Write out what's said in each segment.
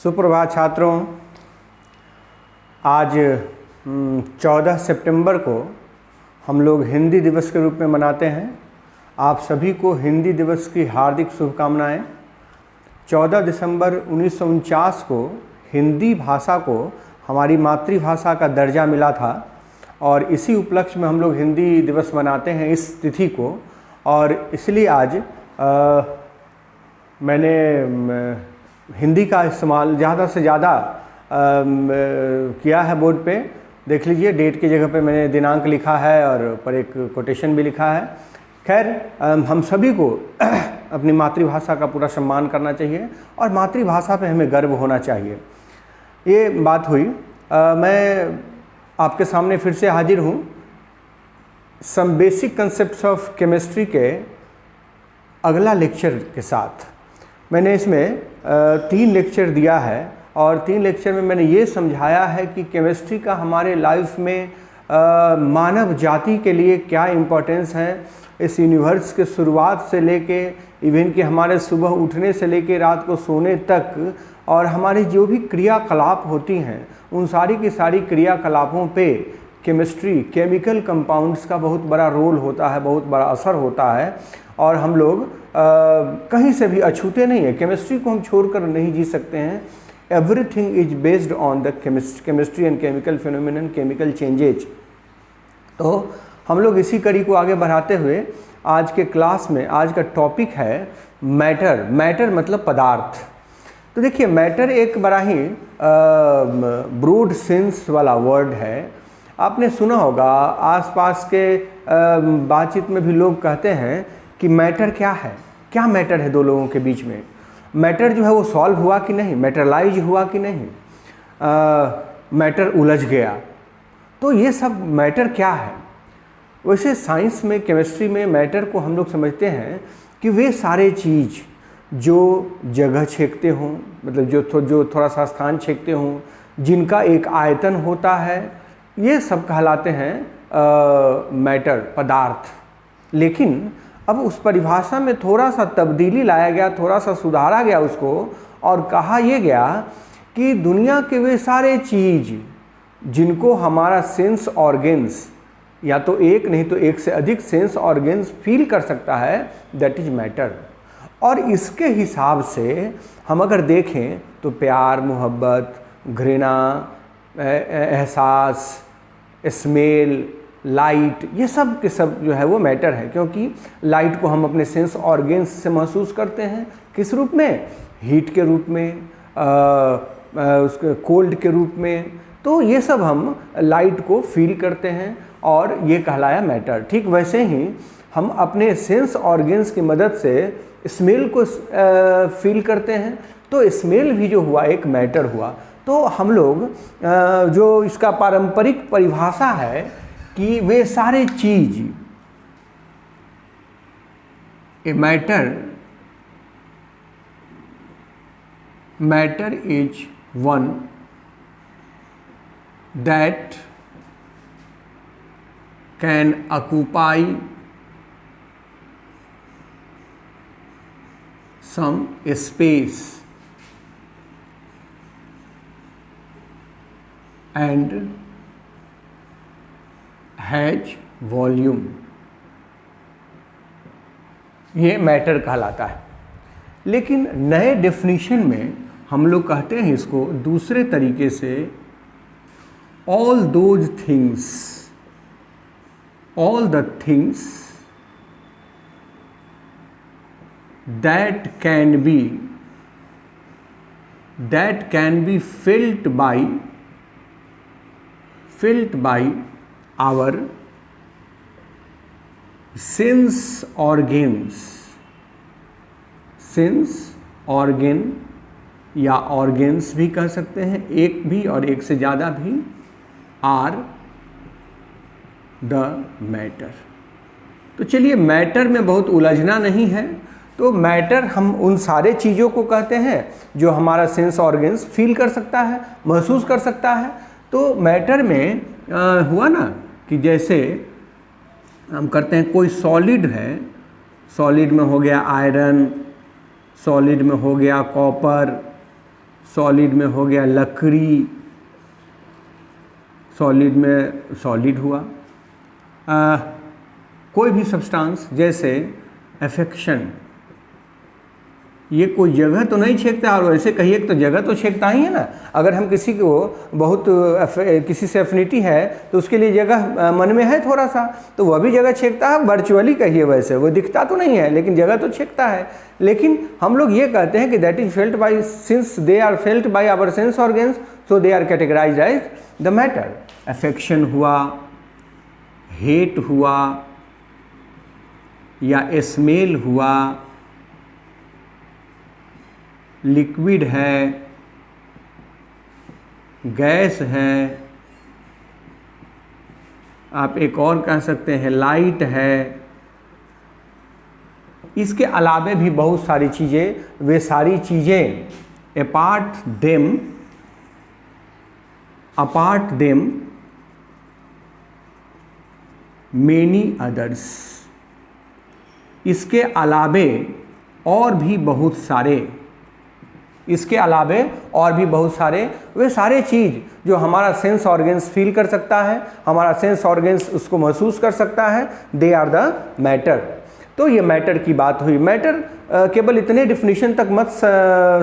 सुप्रभात छात्रों। आज 14 सितंबर को हम लोग हिंदी दिवस के रूप में मनाते हैं। आप सभी को हिंदी दिवस की हार्दिक शुभकामनाएं। 14 दिसंबर 1949 को हिंदी भाषा को हमारी मातृभाषा का दर्जा मिला था और इसी उपलक्ष्य में हम लोग हिंदी दिवस मनाते हैं इस तिथि को। और इसलिए आज मैंने हिंदी का इस्तेमाल ज़्यादा से ज़्यादा किया है। बोर्ड पे देख लीजिए, डेट की जगह पे मैंने दिनांक लिखा है और ऊपर एक कोटेशन भी लिखा है। खैर, हम सभी को अपनी मातृभाषा का पूरा सम्मान करना चाहिए और मातृभाषा पे हमें गर्व होना चाहिए। ये बात हुई। मैं आपके सामने फिर से हाजिर हूँ some basic concepts of chemistry के अगला लेक्चर के साथ। मैंने इसमें 3 लेक्चर दिया है और 3 लेक्चर में मैंने ये समझाया है कि केमिस्ट्री का हमारे लाइफ में मानव जाति के लिए क्या इम्पोर्टेंस है। इस यूनिवर्स के शुरुआत से लेके इवन कि हमारे सुबह उठने से लेके रात को सोने तक और हमारी जो भी क्रियाकलाप होती हैं उन सारी की सारी क्रियाकलापों पे केमिस्ट्री, केमिकल कंपाउंड्स का बहुत बड़ा रोल होता है, बहुत बड़ा असर होता है। और हम लोग कहीं से भी अछूते नहीं है। केमिस्ट्री को हम छोड़कर नहीं जी सकते हैं। Everything is based on the chemistry and chemical phenomenon, chemical changes. तो हम लोग इसी कड़ी को आगे बढ़ाते हुए आज के क्लास में आज का टॉपिक है मैटर। मैटर मतलब पदार्थ। तो देखिए, मैटर एक बड़ा ही ब्रॉड सेंस वाला वर्ड है। आपने सुना होगा, आसपास के बातचीत में भी लोग कहते हैं कि मैटर क्या है, क्या मैटर है दो लोगों के बीच में। मैटर जो है वो सॉल्व हुआ कि नहीं, मैटरलाइज हुआ कि नहीं, मैटर उलझ गया। तो ये सब मैटर क्या है। वैसे साइंस में, केमिस्ट्री में मैटर को हम लोग समझते हैं कि वे सारे चीज़ जो जगह छेकते हों, मतलब जो थोड़ा सा स्थान छेकते हों, जिनका एक आयतन होता है, ये सब कहलाते हैं मैटर, पदार्थ। लेकिन अब उस परिभाषा में थोड़ा सा तब्दीली लाया गया, थोड़ा सा सुधारा गया उसको, और कहा यह गया कि दुनिया के वे सारे चीज़ जिनको हमारा सेंस ऑर्गेन्स, या तो एक नहीं तो एक से अधिक सेंस ऑर्गेन्स फील कर सकता है, दैट इज मैटर। और इसके हिसाब से हम अगर देखें तो प्यार, मोहब्बत, घृणा, एहसास, स्मेल, लाइट, ये सब के सब जो है वो मैटर है। क्योंकि लाइट को हम अपने सेंस ऑर्गेन्स से महसूस करते हैं। किस रूप में? हीट के रूप में, उसके कोल्ड के रूप में। तो ये सब हम लाइट को फील करते हैं और ये कहलाया मैटर। ठीक वैसे ही हम अपने सेंस ऑर्गेन्स की मदद से स्मेल को फील करते हैं। तो स्मेल भी जो हुआ एक मैटर हुआ। तो हम लोग जो इसका पारंपरिक परिभाषा है कि वे सारे चीज, a matter is one that can occupy some space and has volume। ये मैटर कहलाता है। लेकिन नए डेफिनेशन में हम लोग कहते हैं इसको दूसरे तरीके से, all those things, all the things that can be felt by our sense organ या organs भी कह सकते हैं, एक भी और एक से ज़्यादा भी, are the matter। तो चलिए, मैटर में बहुत उलझना नहीं है। तो मैटर हम उन सारे चीज़ों को कहते हैं जो हमारा सेंस ऑर्गेन्स फील कर सकता है, महसूस कर सकता है। तो मैटर में हुआ ना कि जैसे हम करते हैं, कोई सॉलिड है, सॉलिड में हो गया आयरन, सॉलिड में हो गया कॉपर, सॉलिड में हो गया लकड़ी, सॉलिड में सॉलिड हुआ। कोई भी सब्सटेंस जैसे अफेक्शन, ये कोई जगह तो नहीं छेकता, और वैसे कहिए तो जगह तो छेकता ही है ना। अगर हम किसी को बहुत किसी से एफिनिटी है तो उसके लिए जगह मन में है थोड़ा सा, तो वह भी जगह छेकता है, वर्चुअली कहिए, वैसे वो दिखता तो नहीं है लेकिन जगह तो छेकता है। लेकिन हम लोग ये कहते हैं कि that is felt by, since they are felt by our sense organs, so they are categorized as the matter. Affection हुआ, हेट हुआ, या स्मेल हुआ, लिक्विड है, गैस है, आप एक और कह सकते हैं लाइट है। इसके अलावे भी बहुत सारी चीज़ें, वे सारी चीज़ें अपार्ट देम मेनी अदर्स, इसके अलावे और भी बहुत सारे, इसके अलावे और भी बहुत सारे, वे सारे चीज़ जो हमारा सेंस ऑर्गन्स फील कर सकता है, हमारा सेंस ऑर्गन्स उसको महसूस कर सकता है, दे आर द मैटर। तो ये मैटर की बात हुई। मैटर केवल इतने डिफिनीशन तक मत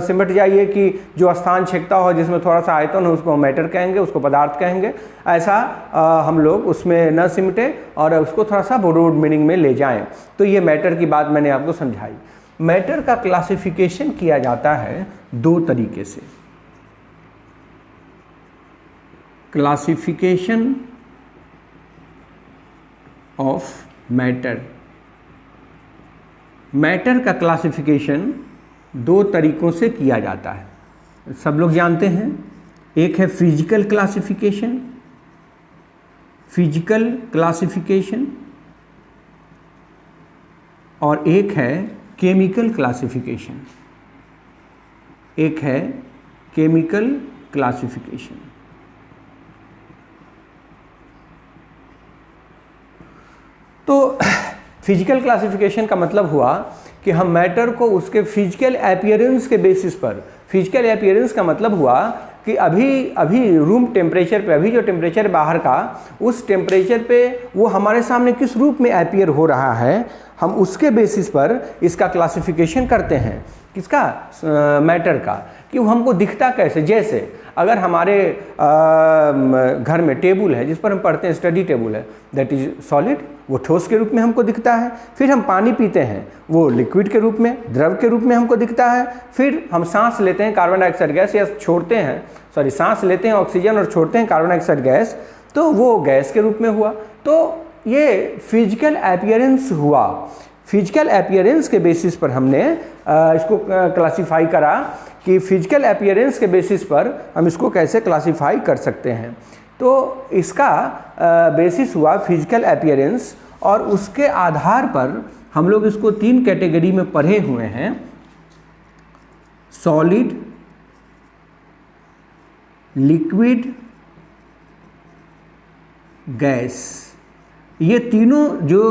सिमट जाइए कि जो स्थान छेकता हो, जिसमें थोड़ा सा आयतन हो, उसको मैटर कहेंगे, उसको पदार्थ कहेंगे, ऐसा हम लोग उसमें न सिमटे और उसको थोड़ा सा ब्रॉड मीनिंग में ले जाएं। तो ये मैटर की बात मैंने आपको समझाई। मैटर का क्लासिफिकेशन किया जाता है दो तरीके से। क्लासिफिकेशन ऑफ मैटर, मैटर का क्लासिफिकेशन दो तरीकों से किया जाता है, सब लोग जानते हैं। एक है फिजिकल क्लासिफिकेशन, फिजिकल क्लासिफिकेशन, और एक है केमिकल क्लासिफिकेशन, एक है केमिकल क्लासिफिकेशन। तो फिजिकल क्लासिफिकेशन का मतलब हुआ कि हम मैटर को उसके फिजिकल अपीयरेंस के बेसिस पर, फिजिकल अपीयरेंस का मतलब हुआ कि अभी रूम टेम्परेचर पे, अभी जो टेम्परेचर बाहर का, उस टेम्परेचर पे वो हमारे सामने किस रूप में अपीयर हो रहा है, हम उसके बेसिस पर इसका क्लासिफिकेशन करते हैं। किसका? मैटर का, कि वो हमको दिखता कैसे। जैसे अगर हमारे घर में टेबल है जिस पर हम पढ़ते हैं, स्टडी टेबल है, दैट इज सॉलिड, वो ठोस के रूप में हमको दिखता है। फिर हम पानी पीते हैं, वो लिक्विड के रूप में, द्रव के रूप में हमको दिखता है। फिर हम सांस लेते हैं कार्बन डाइऑक्साइड गैस, या छोड़ते हैं, सॉरी, सांस लेते हैं ऑक्सीजन और छोड़ते हैं कार्बन डाइऑक्साइड गैस, तो वो गैस के रूप में हुआ। तो ये फिजिकल अपीयरेंस हुआ। फिजिकल अपीयरेंस के बेसिस पर हमने इसको क्लासिफाई करा कि फिजिकल अपीयरेंस के बेसिस पर हम इसको कैसे क्लासिफाई कर सकते हैं। तो इसका बेसिस हुआ फिजिकल अपीयरेंस, और उसके आधार पर हम लोग इसको तीन कैटेगरी में पढ़े हुए हैं: सॉलिड, लिक्विड, गैस। ये तीनों जो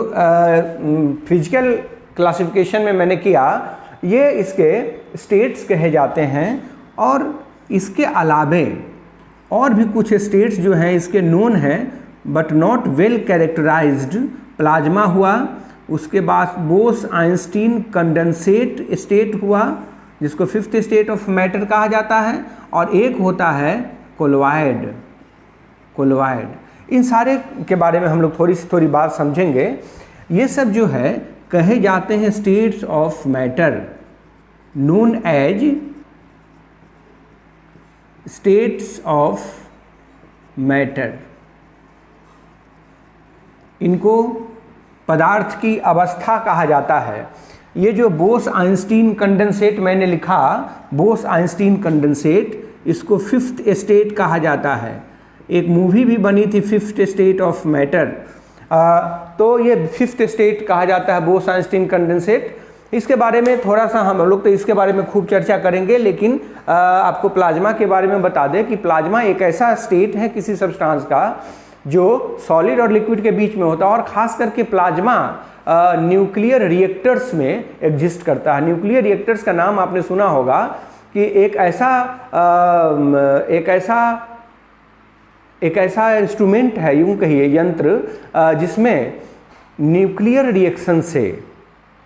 फिजिकल क्लासिफिकेशन में मैंने किया, ये इसके स्टेट्स कहे जाते हैं। और इसके अलावे और भी कुछ स्टेट्स जो हैं इसके नोन हैं but not well characterized. Plasma हुआ, उसके बाद बोस-आइंस्टीन कंडेंसेट स्टेट हुआ, जिसको फिफ्थ स्टेट ऑफ मैटर कहा जाता है, और एक होता है कोलॉइड। इन सारे के बारे में हम लोग थोड़ी बात समझेंगे। ये सब जो है कहे जाते हैं states of matter, known as states of matter. इनको पदार्थ की अवस्था कहा जाता है। ये जो बोस-आइंस्टीन कंडेंसेट मैंने लिखा, बोस-आइंस्टीन कंडेंसेट, इसको फिफ्थ स्टेट कहा जाता है। एक मूवी भी बनी थी फिफ्थ स्टेट ऑफ मैटर, तो ये फिफ्थ स्टेट कहा जाता है बोस-आइंस्टीन कंडेंसेट। इसके बारे में थोड़ा सा हम लोग तो इसके बारे में खूब चर्चा करेंगे, लेकिन आपको प्लाज्मा के बारे में बता दें कि प्लाज्मा एक ऐसा स्टेट है किसी सब्सटेंस का जो सॉलिड और लिक्विड के बीच में होता है, और ख़ास करके प्लाज्मा न्यूक्लियर रिएक्टर्स में एग्जिस्ट करता है। न्यूक्लियर रिएक्टर्स का नाम आपने सुना होगा, कि एक ऐसा इंस्ट्रूमेंट है, यूँ कहिए यंत्र, जिसमें न्यूक्लियर रिएक्शन से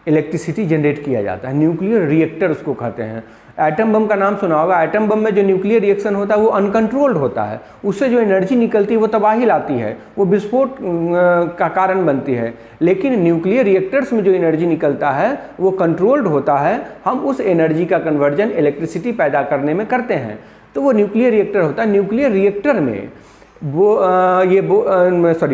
इलेक्ट्रिसिटी जनरेट किया जाता है। न्यूक्लियर रिएक्टर उसको कहते हैं। एटम बम का नाम सुना होगा। एटम बम में जो न्यूक्लियर रिएक्शन होता है वो अनकंट्रोल्ड होता है, उससे जो एनर्जी निकलती है वो तबाही लाती है, वो विस्फोट का कारण बनती है। लेकिन न्यूक्लियर रिएक्टर्स में जो एनर्जी निकलता है वो कंट्रोल्ड होता है। हम उस एनर्जी का कन्वर्जन इलेक्ट्रिसिटी पैदा करने में करते हैं, तो वो न्यूक्लियर रिएक्टर होता है। न्यूक्लियर रिएक्टर में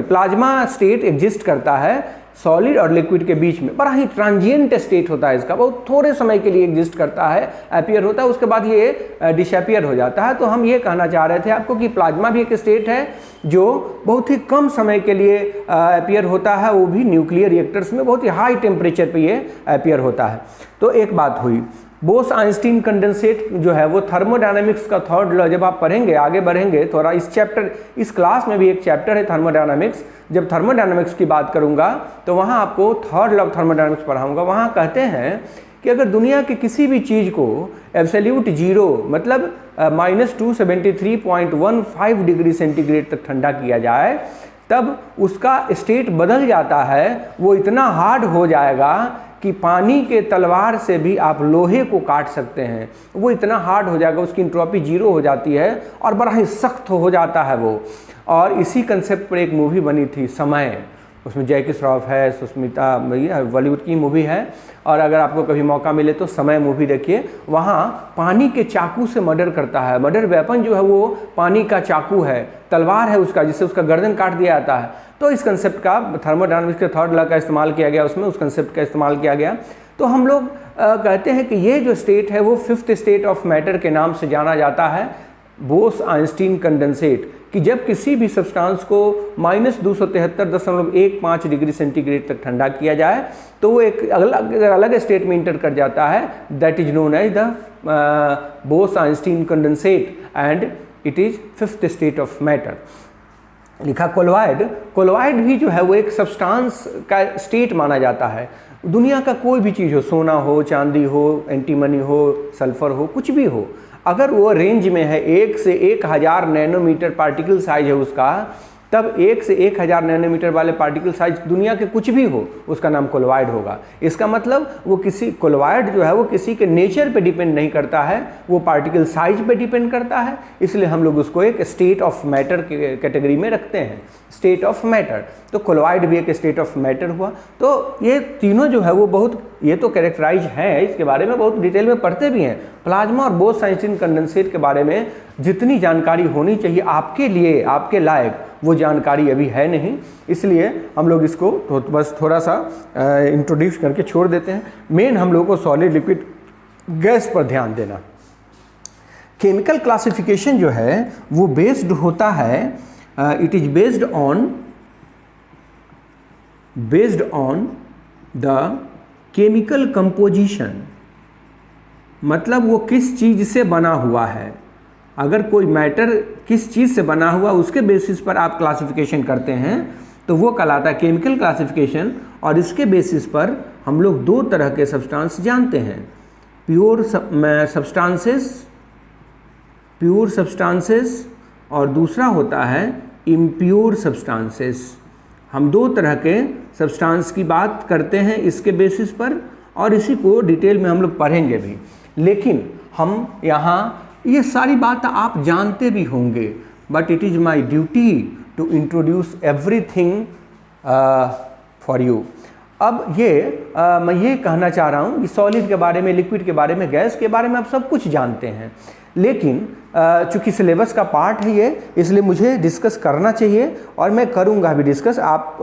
प्लाज्मा स्टेट एग्जिस्ट करता है सॉलिड और लिक्विड के बीच में। बड़ा ही ट्रांजिएंट स्टेट होता है इसका, बहुत थोड़े समय के लिए एग्जिस्ट करता है, अपीयर होता है, उसके बाद ये डिसअपीयर हो जाता है। तो हम ये कहना चाह रहे थे आपको कि प्लाज्मा भी एक स्टेट है जो बहुत ही कम समय के लिए अपीयर होता है, वो भी न्यूक्लियर रिएक्टर्स में बहुत ही हाई टेम्परेचर पे ये अपीयर होता है। तो एक बात हुई। बोस-आइंस्टीन कंडेंसेट जो है वो थर्मोडायनामिक्स का थर्ड लॉ, जब आप पढ़ेंगे आगे बढ़ेंगे थोड़ा, इस क्लास में भी एक चैप्टर है थर्मोडायनामिक्स। जब थर्मोडायनामिक्स की बात करूंगा तो वहाँ आपको थर्ड लॉ ऑफ थर्मोडायनामिक्स पढ़ाऊंगा। वहाँ कहते हैं कि अगर दुनिया की किसी भी चीज़ को एब्सोल्यूट जीरो मतलब -273.15 डिग्री सेंटीग्रेड तक ठंडा किया जाए, तब उसका स्टेट बदल जाता है। वो इतना हार्ड हो जाएगा कि पानी के तलवार से भी आप लोहे को काट सकते हैं। वो इतना हार्ड हो जाएगा, उसकी एंट्रोपी जीरो हो जाती है और बड़ा ही सख्त हो जाता है वो। और इसी कंसेप्ट पर एक मूवी बनी थी समय, उसमें जैकी श्रॉफ है, सुष्मिता, बॉलीवुड की मूवी है। और अगर आपको कभी मौका मिले तो समय मूवी देखिए। वहाँ पानी के चाकू से मर्डर करता है। मर्डर वेपन जो है वो पानी का चाकू है, तलवार है उसका, जिससे उसका गर्दन काट दिया जाता है। तो इस कंसेप्ट का थर्मोडायनामिक्स के थर्ड लॉ का इस्तेमाल किया गया, उसमें उस कंसेप्ट का इस्तेमाल किया गया। तो हम लोग कहते हैं कि ये जो स्टेट है वो फिफ्थ स्टेट ऑफ मैटर के नाम से जाना जाता है, बोस-आइंस्टीन कंडेंसेट। कि जब किसी भी सब्सटेंस को -273.15 डिग्री सेंटीग्रेड तक ठंडा किया जाए तो वो एक अलग स्टेट में इंटर कर जाता है। That is known as the Bose Einstein condensate and it is fifth state of matter. लिखा कोलॉइड। कोलॉइड भी जो है वो एक सब्सटेंस का स्टेट माना जाता है। दुनिया का कोई भी चीज़ हो, सोना हो, चांदी हो, एंटीमनी हो, सल्फर हो, कुछ भी हो, अगर वो रेंज में है 1 से 1000 नैनोमीटर पार्टिकल साइज है उसका, तब 1 से 1000 नैनोमीटर वाले पार्टिकल साइज दुनिया के कुछ भी हो, उसका नाम कोलॉइड होगा। इसका मतलब वो किसी कोलॉइड जो है वो किसी के नेचर पे डिपेंड नहीं करता है, वो पार्टिकल साइज पे डिपेंड करता है। इसलिए हम लोग उसको एक स्टेट ऑफ मैटर के कैटेगरी में रखते हैं, स्टेट ऑफ मैटर। तो कोलॉइड भी एक स्टेट ऑफ मैटर हुआ। तो ये तीनों जो है वो बहुत, ये तो कैरेक्टराइज हैं, इसके बारे में बहुत डिटेल में पढ़ते भी हैं। प्लाज्मा और बोस-आइंस्टीन कंडेंसेट के बारे में जितनी जानकारी होनी चाहिए आपके लिए, आपके लायक, वो जानकारी अभी है नहीं। इसलिए हम लोग इसको तो बस थोड़ा सा इंट्रोड्यूस करके छोड़ देते हैं। मेन हम लोग को सॉलिड, लिक्विड, गैस पर ध्यान देना। केमिकल क्लासिफिकेशन जो है वो बेस्ड होता है, it is based on the chemical composition, मतलब वो किस चीज़ से बना हुआ है। अगर कोई मैटर किस चीज़ से बना हुआ उसके बेसिस पर आप क्लासिफिकेशन करते हैं तो वो कहलाता है केमिकल क्लासिफिकेशन। और इसके बेसिस पर हम लोग दो तरह के सब्सटेंस जानते हैं, प्योर सब्सटेंसेस और दूसरा होता है इम्प्योर सब्सटेंसेस। हम दो तरह के सब्सटेंस की बात करते हैं इसके बेसिस पर, और इसी को डिटेल में हम लोग पढ़ेंगे भी। लेकिन हम यहाँ ये सारी बात आप जानते भी होंगे, but it is my duty to introduce everything for you. अब मैं ये कहना चाह रहा हूँ कि सॉलिड के बारे में, लिक्विड के बारे में, गैस के बारे में आप सब कुछ जानते हैं, लेकिन चूँकि सिलेबस का पार्ट है ये, इसलिए मुझे डिस्कस करना चाहिए और मैं करूँगा भी डिस्कस। आप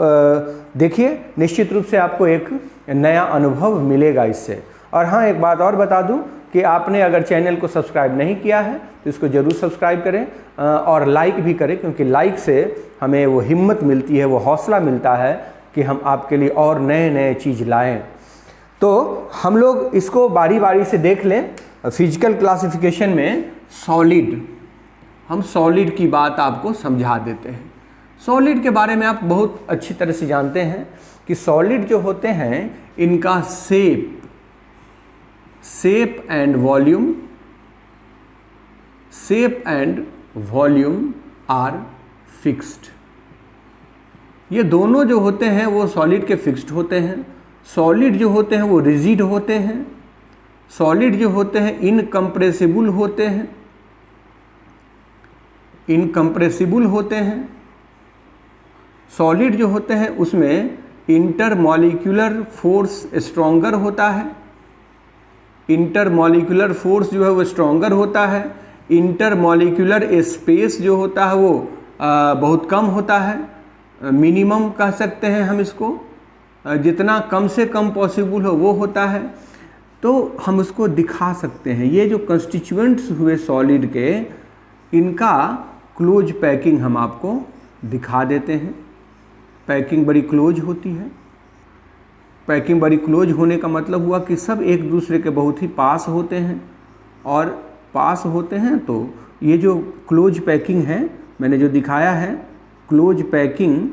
देखिए, निश्चित रूप से आपको एक नया अनुभव मिलेगा इससे। और हाँ, एक बात और बता दूँ कि आपने अगर चैनल को सब्सक्राइब नहीं किया है तो इसको ज़रूर सब्सक्राइब करें और लाइक भी करें, क्योंकि लाइक से हमें वो हिम्मत मिलती है, वो हौसला मिलता है कि हम आपके लिए और नए नए चीज़ लाएं। तो हम लोग इसको बारी बारी से देख लें। फिजिकल क्लासिफिकेशन में सॉलिड, हम सॉलिड की बात आपको समझा देते हैं। सॉलिड के बारे में आप बहुत अच्छी तरह से जानते हैं कि सॉलिड जो होते हैं इनका shape and volume shape and volume are fixed. ये दोनों जो होते हैं वो सॉलिड के फिक्स्ड होते हैं। सॉलिड जो होते हैं वो रिजिड होते हैं। सॉलिड जो होते हैं इनकम्प्रेसिबल होते हैं, इनकम्प्रेसिबल होते हैं। सॉलिड जो होते हैं उसमें इंटरमॉलिक्यूलर फोर्स स्ट्रॉन्गर होता है, इंटरमॉलिक्यूलर फोर्स जो है वो स्ट्रॉन्गर होता है। इंटरमॉलिक्यूलर स्पेस जो होता है वो बहुत कम होता है, मिनिमम कह सकते हैं हम इसको, जितना कम से कम पॉसिबल हो वो होता है। तो हम उसको दिखा सकते हैं। ये जो कंस्टिट्यूएंट्स हुए सॉलिड के, इनका क्लोज पैकिंग हम आपको दिखा देते हैं। पैकिंग बड़ी क्लोज होती है। पैकिंग बड़ी क्लोज होने का मतलब हुआ कि सब एक दूसरे के बहुत ही पास होते हैं, और पास होते हैं तो ये जो क्लोज पैकिंग है मैंने जो दिखाया है, close packing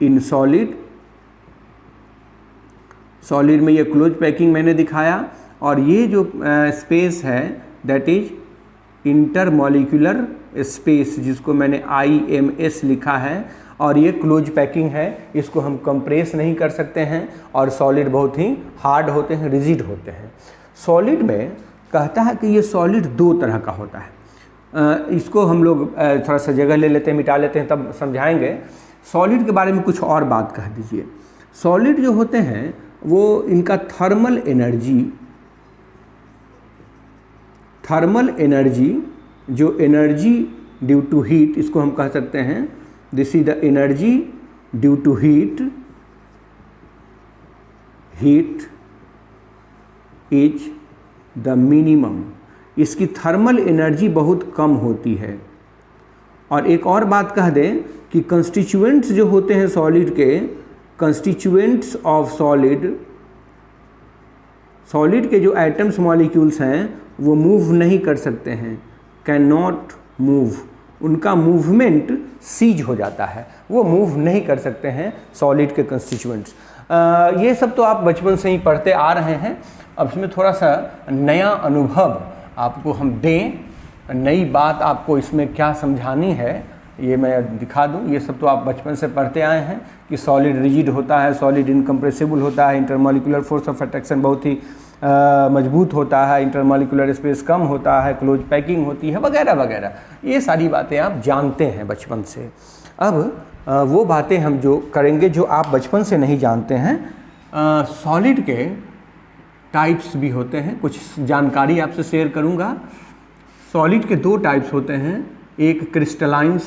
in solid, solid में ये क्लोज पैकिंग मैंने दिखाया। और ये जो स्पेस है दैट इज इंटरमॉलिक्यूलर स्पेस, जिसको मैंने IMS लिखा है, और ये क्लोज पैकिंग है। इसको हम कंप्रेस नहीं कर सकते हैं, और सॉलिड बहुत ही हार्ड होते हैं, रिजिड होते हैं। सॉलिड में कहता है कि ये सॉलिड दो तरह का होता है। इसको हम लोग थोड़ा सा जगह ले लेते हैं, मिटा लेते हैं, तब समझाएंगे। सॉलिड के बारे में कुछ और बात कह दीजिए। सॉलिड जो होते हैं वो इनका थर्मल एनर्जी जो एनर्जी ड्यू टू हीट, इसको हम कह सकते हैं this is the energy due to heat is the minimum. इसकी थर्मल एनर्जी बहुत कम होती है। और एक और बात कह दें कि कंस्टिट्यूएंट्स जो होते हैं सॉलिड के, कंस्टिट्यूएंट्स ऑफ सॉलिड के जो एटम्स मॉलिक्यूल्स हैं वो मूव नहीं कर सकते हैं, कैन नॉट मूव। उनका मूवमेंट सीज हो जाता है, वो मूव नहीं कर सकते हैं सॉलिड के कंस्टिट्यूएंट्स। ये सब तो आप बचपन से ही पढ़ते आ रहे हैं। अब इसमें थोड़ा सा नया अनुभव आपको हम दें, नई बात आपको इसमें क्या समझानी है ये मैं दिखा दूं। ये सब तो आप बचपन से पढ़ते आए हैं कि सॉलिड रिजिड होता है, सॉलिड इनकम्प्रेसिबल होता है, इंटरमॉलिक्यूलर फोर्स ऑफ अट्रैक्शन बहुत ही मजबूत होता है, इंटरमॉलिक्यूलर स्पेस कम होता है, क्लोज पैकिंग होती है, वगैरह वगैरह। ये सारी बातें आप जानते हैं बचपन से। अब वो बातें हम जो करेंगे जो आप बचपन से नहीं जानते हैं। सॉलिड के टाइप्स भी होते हैं, कुछ जानकारी आपसे शेयर करूँगा। सॉलिड के दो टाइप्स होते हैं, एक क्रिस्टलाइन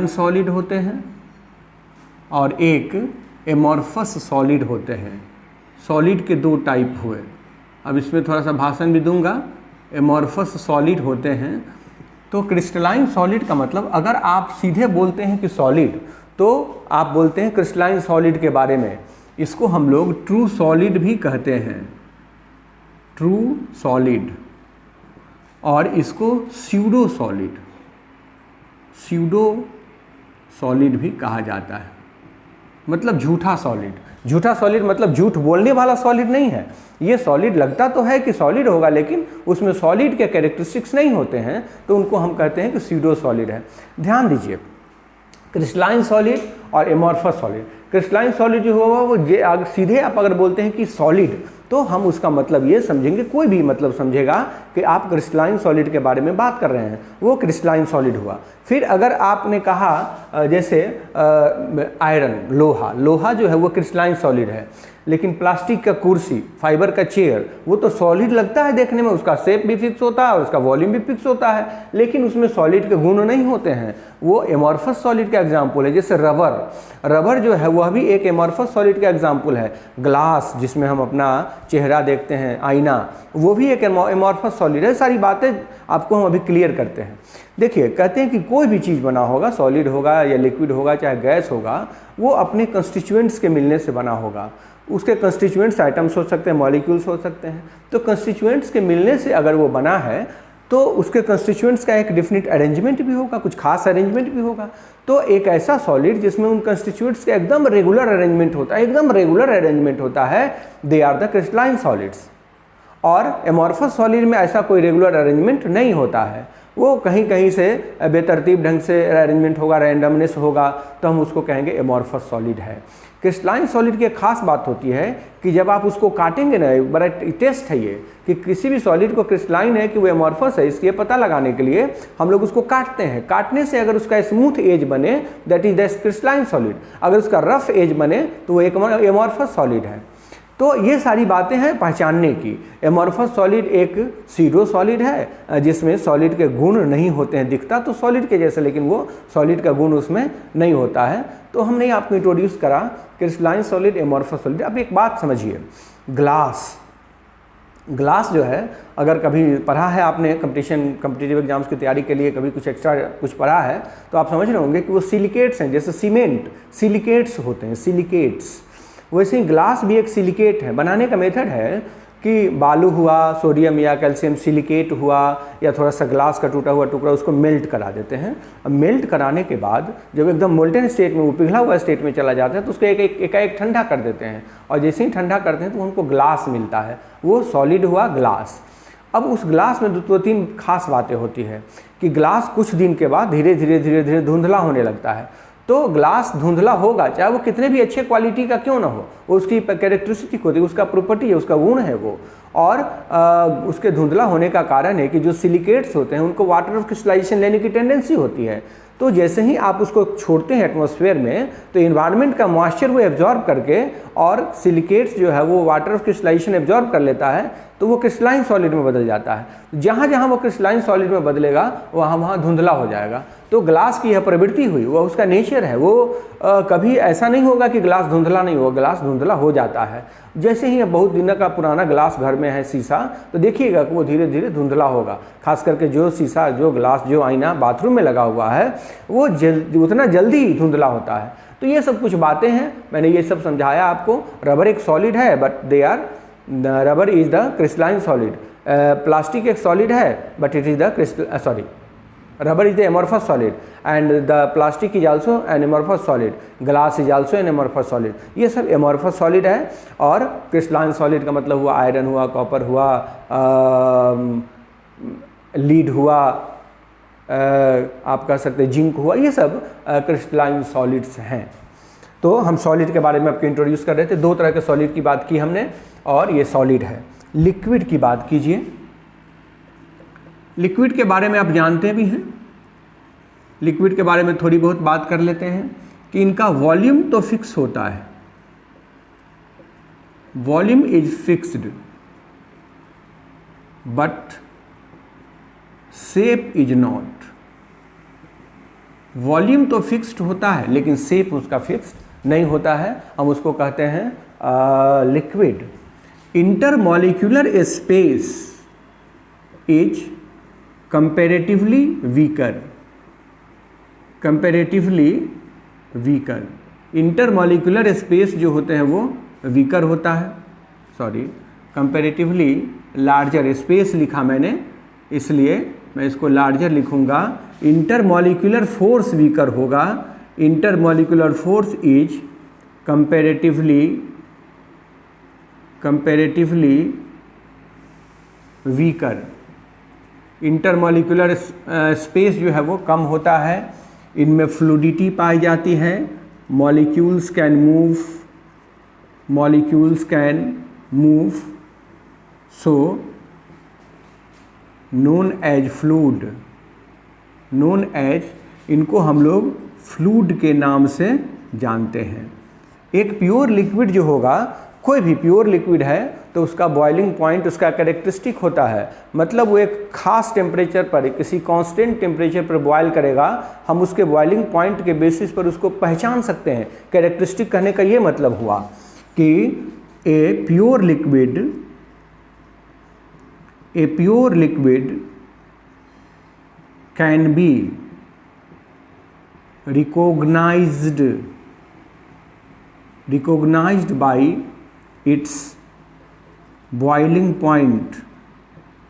सॉलिड होते हैं, और एक एमॉर्फस सॉलिड होते हैं। सॉलिड के दो टाइप हुए। अब इसमें थोड़ा सा भाषण भी दूंगा। एमॉर्फस सॉलिड होते हैं। तो क्रिस्टलाइन सॉलिड का मतलब, अगर आप सीधे बोलते हैं कि सॉलिड, तो आप बोलते हैं क्रिस्टलाइन सॉलिड के बारे में। इसको हम लोग ट्रू सॉलिड भी कहते हैं, ट्रू सॉलिड। और इसको स्यूडो सॉलिड भी कहा जाता है, मतलब झूठा सॉलिड। झूठा सॉलिड मतलब झूठ बोलने वाला सॉलिड नहीं है। ये सॉलिड लगता तो है कि सॉलिड होगा, लेकिन उसमें सॉलिड के कैरेक्टरिस्टिक्स नहीं होते हैं, तो उनको हम कहते हैं कि स्यूडो सॉलिड है। ध्यान दीजिए, क्रिस्टलाइन सॉलिड और एमॉर्फस सॉलिड। क्रिस्टलाइन सॉलिड जो होगा वो सीधे आप अगर बोलते हैं कि सॉलिड, तो हम उसका मतलब ये समझेंगे, कोई भी मतलब समझेगा कि आप क्रिस्टलाइन सॉलिड के बारे में बात कर रहे हैं, वो क्रिस्टलाइन सॉलिड हुआ। फिर अगर आपने कहा जैसे आयरन, लोहा जो है वो क्रिस्टलाइन सॉलिड है, लेकिन प्लास्टिक का कुर्सी, फाइबर का चेयर, वो तो सॉलिड लगता है देखने में, उसका शेप भी फिक्स होता है और उसका वॉल्यूम भी फिक्स होता है, लेकिन उसमें सॉलिड के गुण नहीं होते हैं। वो एमॉर्फस सॉलिड का एग्जाम्पल है। जैसे रबर जो है वह भी एक एमॉर्फस सॉलिड का एग्जाम्पल है। ग्लास, जिसमें हम अपना चेहरा देखते हैं, आईना, वो भी एक एमॉर्फस सॉलिड है। सारी बातें आपको हम अभी क्लियर करते हैं। देखिए, कहते हैं कि कोई भी चीज़ बना होगा, सॉलिड होगा या लिक्विड होगा चाहे गैस होगा, वो अपने कंस्टिट्यूएंट्स के मिलने से बना होगा। उसके कंस्टिट्यूएंट्स आइटम्स हो सकते हैं, मॉलिक्यूल्स हो सकते हैं। तो कंस्टिट्यूएंट्स के मिलने से अगर वो बना है तो उसके कंस्टिट्यूएंट्स का एक डिफिनिट अरेंजमेंट भी होगा, कुछ खास अरेंजमेंट भी होगा। तो एक ऐसा सॉलिड जिसमें उन कंस्टिट्यूएंट्स का एकदम रेगुलर अरेंजमेंट होता है, they are the crystalline solids. और एमॉर्फस सॉलिड में ऐसा कोई रेगुलर अरेंजमेंट नहीं होता है, वो कहीं कहीं से बेतरतीब ढंग से अरेंजमेंट होगा, रैंडमनेस होगा, तो हम उसको कहेंगे एमॉर्फस सॉलिड है। क्रिस्टलाइन सॉलिड की एक खास बात होती है कि जब आप उसको काटेंगे ना, बड़ा टेस्ट है ये कि किसी भी सॉलिड को क्रिस्टलाइन है कि वो एमॉर्फस है, इसलिए पता लगाने के लिए हम लोग उसको काटते हैं। काटने से अगर उसका स्मूथ एज बने that is the crystalline solid, अगर उसका रफ एज बने तो वो एक एमॉर्फस सॉलिड है। तो ये सारी बातें हैं पहचानने की। एमॉर्फस सॉलिड एक सीडो सॉलिड है जिसमें सॉलिड के गुण नहीं होते हैं, दिखता तो सॉलिड के जैसे लेकिन वो सॉलिड का गुण उसमें नहीं होता है। तो हमने आपको इंट्रोड्यूस करा क्रिस्टलाइन सॉलिड, एमॉर्फस सॉलिड। अब एक बात समझिए, ग्लास जो है, अगर कभी पढ़ा है आपने कॉम्पिटिटिव एग्जाम्स की तैयारी के लिए कभी कुछ एक्स्ट्रा कुछ पढ़ा है तो आप समझ रहे होंगे कि वो सिलिकेट्स हैं, जैसे सीमेंट सिलिकेट्स होते हैं, सिलिकेट्स, वैसे ही ग्लास भी एक सिलिकेट है। बनाने का मेथड है कि बालू हुआ, सोडियम या कैल्शियम सिलिकेट हुआ, या थोड़ा सा ग्लास का टूटा हुआ टुकड़ा, उसको मेल्ट करा देते हैं। अब मेल्ट कराने के बाद जब एकदम मोल्टेन स्टेट में, वो पिघला हुआ स्टेट में चला जाता है तो उसको एक ठंडा कर देते हैं, और जैसे ही ठंडा करते हैं तो उनको ग्लास मिलता है, वो सॉलिड हुआ ग्लास। अब उस ग्लास में दो तीन खास बातें होती है कि ग्लास कुछ दिन के बाद धीरे धीरे धुंधला होने लगता है। तो ग्लास धुंधला होगा, चाहे वो कितने भी अच्छे क्वालिटी का क्यों ना हो, वो उसकी कैरेक्टरिस्टिक होती है, उसका प्रॉपर्टी है, उसका गुण है वो। और उसके धुंधला होने का कारण है कि जो सिलिकेट्स होते हैं उनको वाटर ऑफ क्रिस्टलाइजेशन लेने की टेंडेंसी होती है। तो जैसे ही आप उसको छोड़ते हैं एटमॉस्फेयर में तो इन्वायरमेंट का मॉइस्चर वो एब्जॉर्ब करके, और सिलिकेट्स जो है वो वाटर ऑफ क्रिस्टलाइजेशन एब्जॉर्ब कर लेता है, तो वो क्रिस्टलाइन सॉलिड में बदल जाता है। जहाँ जहाँ वो क्रिस्टलाइन सॉलिड में बदलेगा वहाँ वहाँ धुंधला हो जाएगा। तो ग्लास की यह प्रवृत्ति हुई, वो उसका नेचर है, वो कभी ऐसा नहीं होगा कि ग्लास धुंधला नहीं होगा, ग्लास धुंधला हो जाता है। जैसे ही बहुत दिन का पुराना ग्लास घर में है शीशा, तो देखिएगा कि वो धीरे धीरे धुंधला होगा। खास करके जो शीशा, जो ग्लास, जो आईना बाथरूम में लगा हुआ है वो उतना जल्दी धुंधला होता है। तो ये सब कुछ बातें हैं, मैंने ये सब समझाया आपको। रबर एक सॉलिड है, but rubber is the crystalline solid. Plastic एक सॉलिड है, but it is the rubber is the amorphous solid and the plastic is also an amorphous solid, glass is also an amorphous solid। ये सब amorphous solid है। और crystalline solid का मतलब हुआ iron हुआ, कॉपर हुआ, लीड हुआ, आप कह सकते हैं जिंक हुआ, ये सब क्रिस्टलाइन सॉलिड्स हैं। तो हम सॉलिड के बारे में आपको इंट्रोड्यूस कर रहे थे। दो तरह के सॉलिड की बात की हमने, और ये सॉलिड है। लिक्विड की बात कीजिए। लिक्विड के बारे में आप जानते भी हैं, लिक्विड के बारे में थोड़ी बहुत बात कर लेते हैं कि इनका वॉल्यूम तो फिक्स होता है, volume is fixed, but shape is not. Volume तो फिक्स्ड होता है लेकिन शेप उसका फिक्स्ड नहीं होता है, हम उसको कहते हैं liquid. Intermolecular space is comparatively weaker. Intermolecular space जो होते हैं वो वीकर होता है, कंपैरेटिवली लार्जर। स्पेस लिखा मैंने इसलिए मैं इसको लार्जर लिखूंगा। इंटरमॉलिक्यूलर फोर्स वीकर होगा। Intermolecular force is comparatively weaker. Intermolecular space जो है वो कम होता है, इनमें फ्लूडिटी पाई जाती है, molecules can move, so known as fluid, इनको हम लोग फ्लूड के नाम से जानते हैं। एक प्योर लिक्विड जो होगा, कोई भी प्योर लिक्विड है तो उसका बॉइलिंग पॉइंट, उसका कैरेक्टरिस्टिक होता है, मतलब वो एक खास टेम्परेचर पर, किसी कांस्टेंट टेम्परेचर पर बॉयल करेगा। हम उसके बॉइलिंग पॉइंट के बेसिस पर उसको पहचान सकते हैं। कैरेक्टरिस्टिक कहने का ये मतलब हुआ कि a pure liquid can be recognized by its boiling point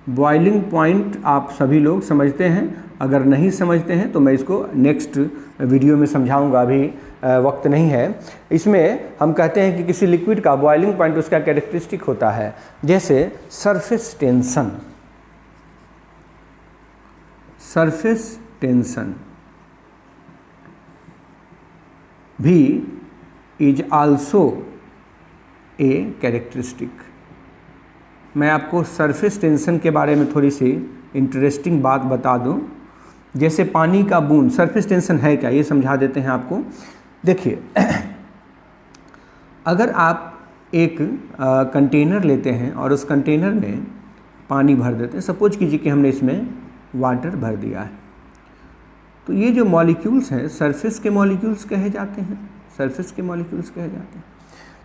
boiling point आप सभी लोग समझते हैं, अगर नहीं समझते हैं तो मैं इसको नेक्स्ट वीडियो में समझाऊंगा, अभी वक्त नहीं है। इसमें हम कहते हैं कि किसी लिक्विड का बॉइलिंग पॉइंट उसका कैरेक्टरिस्टिक होता है, जैसे सरफेस टेंशन। सरफेस टेंशन भी इज आल्सो ए कैरेक्टरिस्टिक। मैं आपको सरफेस टेंशन के बारे में थोड़ी सी इंटरेस्टिंग बात बता दूं। जैसे पानी का बूंद, सरफेस टेंशन है क्या ये समझा देते हैं आपको। देखिए, अगर आप एक कंटेनर लेते हैं और उस कंटेनर में पानी भर देते हैं, सपोज कीजिए कि हमने इसमें वाटर भर दिया है, तो ये जो मॉलिक्यूल्स हैं सरफेस के मॉलिक्यूल्स कहे जाते हैं, सरफेस के मॉलिक्यूल्स कहे जाते हैं।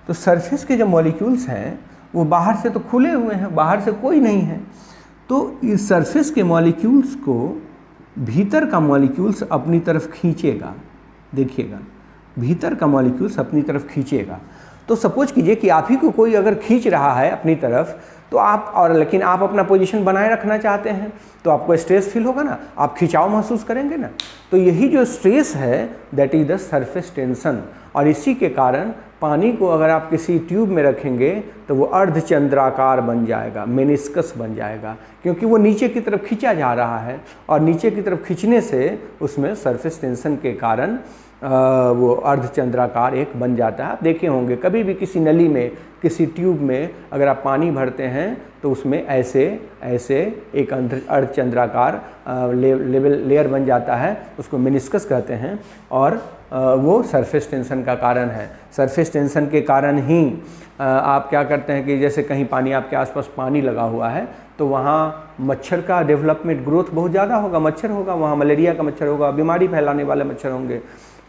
तो सरफेस के जो मॉलिक्यूल्स हैं वो बाहर से तो खुले हुए हैं, बाहर से कोई नहीं है, तो इस सरफेस के मॉलिक्यूल्स को भीतर का मॉलिक्यूल्स अपनी तरफ खींचेगा। देखिएगा, भीतर का मॉलिक्यूल्स अपनी तरफ खींचेगा। तो सपोज कीजिए कि आप ही को कोई अगर खींच रहा है अपनी तरफ, तो आप लेकिन आप अपना पोजीशन बनाए रखना चाहते हैं, तो आपको स्ट्रेस फील होगा ना, आप खिंचाव महसूस करेंगे ना। तो यही जो स्ट्रेस है that is the surface tension. और इसी के कारण पानी को अगर आप किसी ट्यूब में रखेंगे तो वो अर्धचंद्राकार बन जाएगा, मेनिस्कस बन जाएगा, क्योंकि वो नीचे की तरफ खींचा जा रहा है और नीचे की तरफ खींचने से उसमें सरफेस टेंशन के कारण वो अर्धचंद्राकार एक बन जाता है। आप देखे होंगे कभी भी किसी नली में, किसी ट्यूब में अगर आप पानी भरते हैं तो उसमें ऐसे ऐसे एक अर्धचंद्राकार लेयर बन जाता है, उसको मेनिस्कस कहते हैं, और वो सरफेस टेंशन का कारण है। सरफेस टेंशन के कारण ही आप क्या करते हैं कि जैसे कहीं पानी, आपके आसपास पानी लगा हुआ है, तो वहाँ मच्छर का डेवलपमेंट, ग्रोथ बहुत ज़्यादा होगा, मच्छर होगा, वहाँ मलेरिया का मच्छर होगा, बीमारी फैलाने वाले मच्छर होंगे।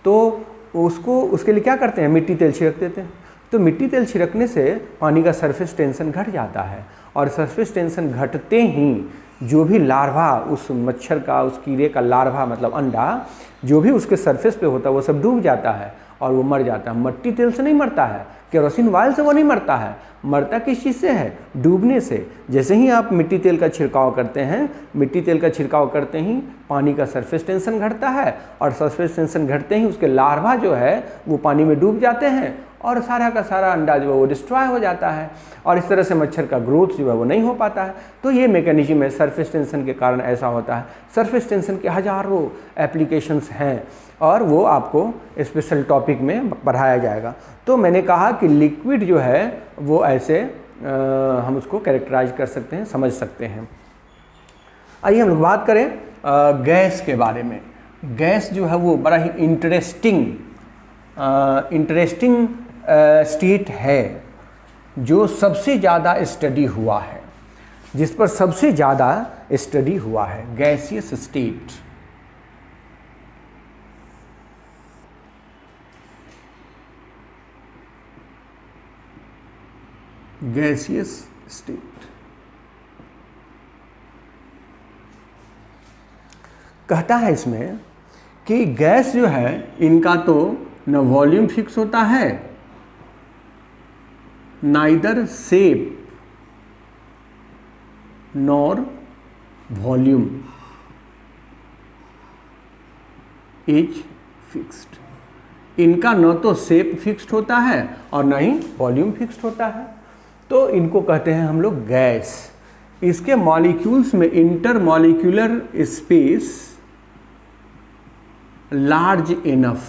तो उसके लिए क्या करते हैं, मिट्टी तेल छिड़क देते हैं। तो मिट्टी तेल छिड़कने से पानी का सरफेस टेंशन घट जाता है, और सरफेस टेंशन घटते ही जो भी लार्वा, उस मच्छर का, उस कीड़े का लार्वा मतलब अंडा, जो भी उसके सरफेस पे होता है वो सब डूब जाता है और वो मर जाता है। मिट्टी तेल से नहीं मरता है, केरोसिन ऑयल से वो नहीं मरता है, मरता किस चीज़ से है, डूबने से। जैसे ही आप मिट्टी तेल का छिड़काव करते हैं, मिट्टी तेल का छिड़काव करते ही पानी का सरफेस टेंशन घटता है, और सरफेस टेंशन घटते ही उसके लार्वा जो है वो पानी में डूब जाते हैं और सारा का सारा अंडा जो है वो डिस्ट्रॉय हो जाता है, और इस तरह से मच्छर का ग्रोथ जो है वो नहीं हो पाता है। तो ये मैकेनिज्म है, सरफेस टेंशन के कारण ऐसा होता है। सरफेस टेंशन के हजारों एप्लीकेशंस हैं और वो आपको स्पेशल टॉपिक में पढ़ाया जाएगा। तो मैंने कहा कि लिक्विड जो है वो ऐसे हम उसको कैरेक्टराइज कर सकते हैं, समझ सकते हैं। आइए हम लोग बात करें गैस के बारे में। गैस जो है वो बड़ा ही इंटरेस्टिंग स्टेट है, जो सबसे ज़्यादा स्टडी हुआ है, जिस पर सबसे ज़्यादा स्टडी हुआ है, गैसियस स्टेट। गैसियस स्टेट कहता है इसमें कि गैस जो है इनका तो न वॉल्यूम फिक्स होता है, neither shape nor volume is fixed. इनका न तो शेप फिक्स्ड होता है और न ही वॉल्यूम फिक्स्ड होता है, तो इनको कहते हैं हम लोग गैस। इसके मॉलिक्यूल्स में intermolecular space large enough,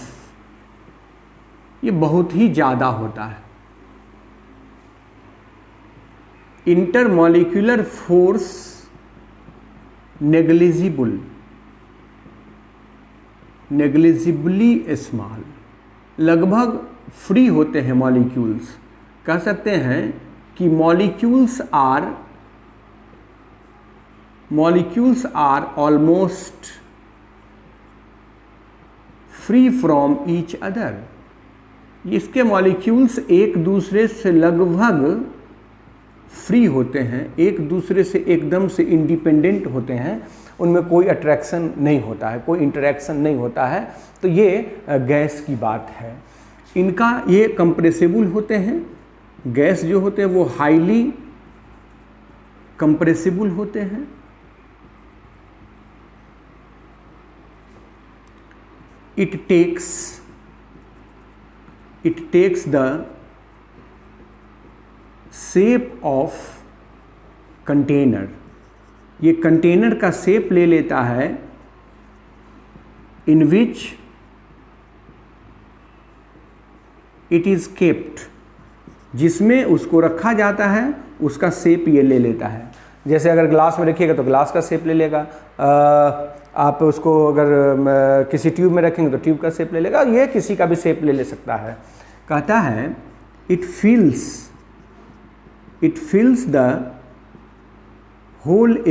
ये बहुत ही ज़्यादा होता है। इंटरमॉलिक्यूलर फोर्स नेग्लिजिबली स्मॉल, लगभग फ्री होते हैं मॉलिक्यूल्स। कह सकते हैं कि molecules are almost free from each other. इसके मॉलिक्यूल्स एक दूसरे से लगभग फ्री होते हैं, एक दूसरे से एकदम से इंडिपेंडेंट होते हैं, उनमें कोई अट्रैक्शन नहीं होता है, कोई इंटरेक्शन नहीं होता है। तो ये गैस की बात है। इनका ये कंप्रेसिबल होते हैं, गैस जो होते हैं वो हाईली कंप्रेसिबल होते हैं, it takes the shape of container, ये कंटेनर का शेप ले लेता है, in which it is kept, जिसमें उसको रखा जाता है, उसका शेप ये ले लेता है। जैसे अगर ग्लास में रखिएगा तो ग्लास का शेप ले लेगा, आप उसको अगर किसी ट्यूब में रखेंगे तो ट्यूब का शेप ले लेगा, ये किसी का भी शेप ले सकता है। कहता है it fills the whole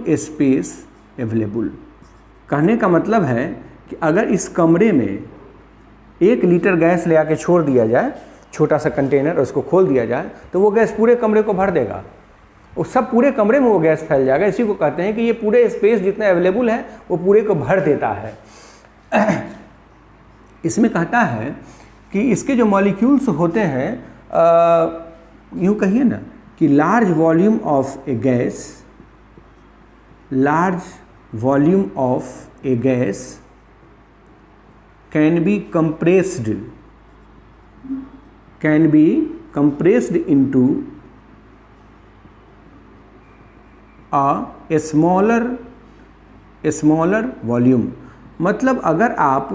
space available. कहने का मतलब है कि अगर इस कमरे में 1 लीटर गैस ले आके छोड़ दिया जाए, छोटा सा कंटेनर, उसको खोल दिया जाए, तो वो गैस पूरे कमरे को भर देगा, वो सब पूरे कमरे में वो गैस फैल जाएगा। इसी को कहते हैं कि ये पूरे स्पेस जितना अवेलेबल है वो पूरे को भर देता है। इसमें कहता है कि इसके जो मॉलिक्यूल्स होते हैं, यूँ कहिए ना कि large volume of A gas can be compressed into a smaller volume। मतलब अगर आप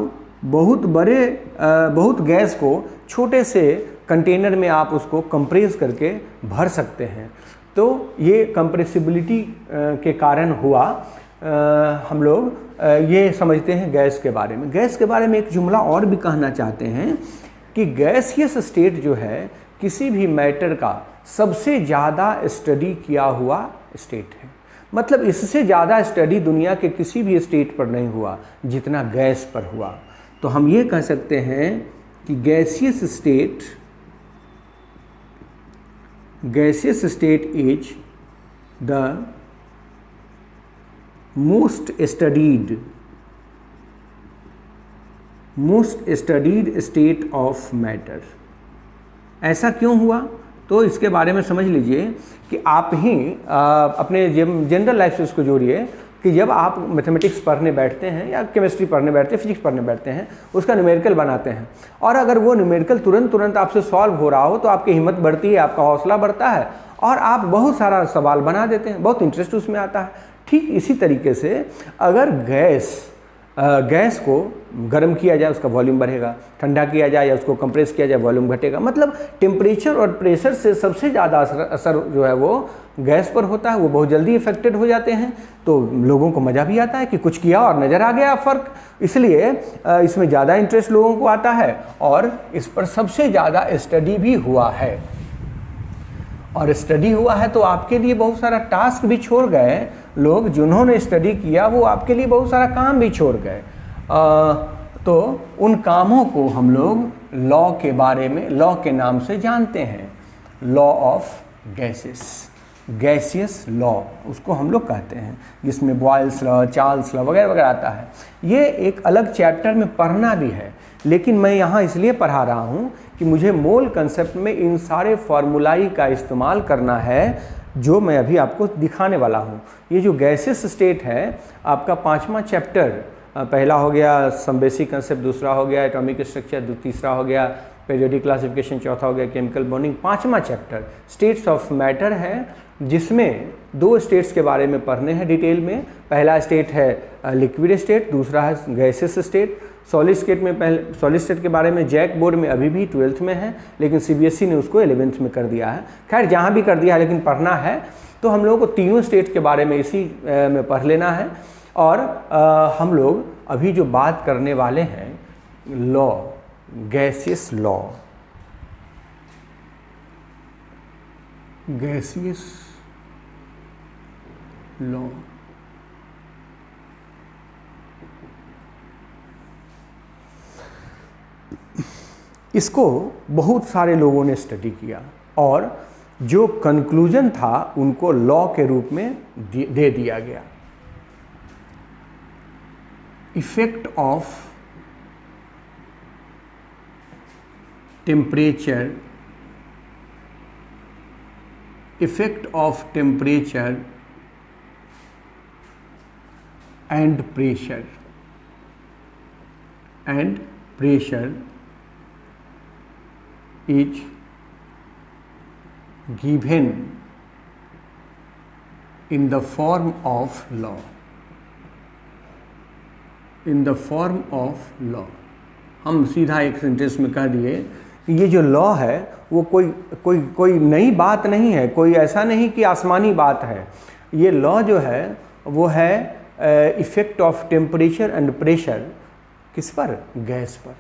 बहुत गैस को छोटे से कंटेनर में आप उसको कंप्रेस करके भर सकते हैं, तो ये कंप्रेसिबिलिटी के कारण हुआ। हम लोग ये समझते हैं गैस के बारे में। गैस के बारे में एक जुमला और भी कहना चाहते हैं कि गैसियस स्टेट जो है किसी भी मैटर का सबसे ज़्यादा स्टडी किया हुआ स्टेट है। मतलब इससे ज़्यादा स्टडी दुनिया के किसी भी स्टेट पर नहीं हुआ जितना गैस पर हुआ। तो हम ये कह सकते हैं कि gaseous state is the most studied state of matter. ऐसा क्यों हुआ? तो इसके बारे में समझ लीजिए कि आप ही अपने जनरल लाइफ से उसको जोड़िए कि जब आप मैथमेटिक्स पढ़ने बैठते हैं या केमिस्ट्री पढ़ने बैठते हैं, फिजिक्स पढ़ने बैठते हैं, उसका न्यूमेरिकल बनाते हैं, और अगर वो न्यूमेरिकल तुरंत आपसे सॉल्व हो रहा हो तो आपकी हिम्मत बढ़ती है, आपका हौसला बढ़ता है और आप बहुत सारा सवाल बना देते हैं, बहुत इंटरेस्ट उसमें आता है। ठीक इसी तरीके से अगर गैस को गर्म किया जाए उसका वॉल्यूम बढ़ेगा, ठंडा किया जाए या उसको कंप्रेस किया जाए वॉल्यूम घटेगा। मतलब टेम्परेचर और प्रेशर से सबसे ज़्यादा असर जो है वो गैस पर होता है। वो बहुत जल्दी इफेक्टेड हो जाते हैं, तो लोगों को मज़ा भी आता है कि कुछ किया और नज़र आ गया फ़र्क, इसलिए इसमें ज़्यादा इंटरेस्ट लोगों को आता है और इस पर सबसे ज़्यादा स्टडी भी हुआ है। और स्टडी हुआ है तो आपके लिए बहुत सारा टास्क भी छोड़ गए लोग, जिन्होंने स्टडी किया वो आपके लिए बहुत सारा काम भी छोड़ गए। तो उन कामों को हम लोग लॉ के बारे में, लॉ के नाम से जानते हैं, law of gases, gaseous law उसको हम लोग कहते हैं, जिसमें बॉयल्स लॉ, चार्ल्स लॉ वगैरह वगैरह आता है। ये एक अलग चैप्टर में पढ़ना भी है, लेकिन मैं यहाँ इसलिए पढ़ा रहा हूँ कि मुझे मोल कंसेप्ट में इन सारे फार्मूलाई का इस्तेमाल करना है जो मैं अभी आपको दिखाने वाला हूँ। ये जो गैसेस स्टेट है आपका 5वां चैप्टर, पहला हो गया सम बेसिक कंसेप्ट, दूसरा हो गया एटॉमिक स्ट्रक्चर, तीसरा हो गया पीरियोडिक क्लासिफिकेशन, चौथा हो गया केमिकल बॉन्डिंग, 5वां चैप्टर स्टेट्स ऑफ मैटर है, जिसमें 2 स्टेट्स के बारे में पढ़ने हैं डिटेल में। पहला स्टेट है लिक्विड स्टेट, दूसरा है गैसेस स्टेट। सॉलिड स्टेट के बारे में जैक बोर्ड में अभी भी 12th में है, लेकिन CBSE ने उसको 11th में कर दिया है। खैर जहाँ भी कर दिया है, लेकिन पढ़ना है तो हम लोगों को तीनों स्टेट के बारे में इसी में पढ़ लेना है। और हम लोग अभी जो बात करने वाले हैं law, gaseous law, gaseous law. इसको बहुत सारे लोगों ने स्टडी किया और जो कंक्लूजन था उनको लॉ के रूप में दे दिया गया। Effect of temperature effect of temperature and pressure is given in the form of law. हम सीधा एक सेंटेंस में कह दिए कि ये जो लॉ है वो कोई नई बात नहीं है, कोई ऐसा नहीं कि आसमानी बात है। ये लॉ जो है वो है effect of temperature and pressure. किस पर? गैस पर।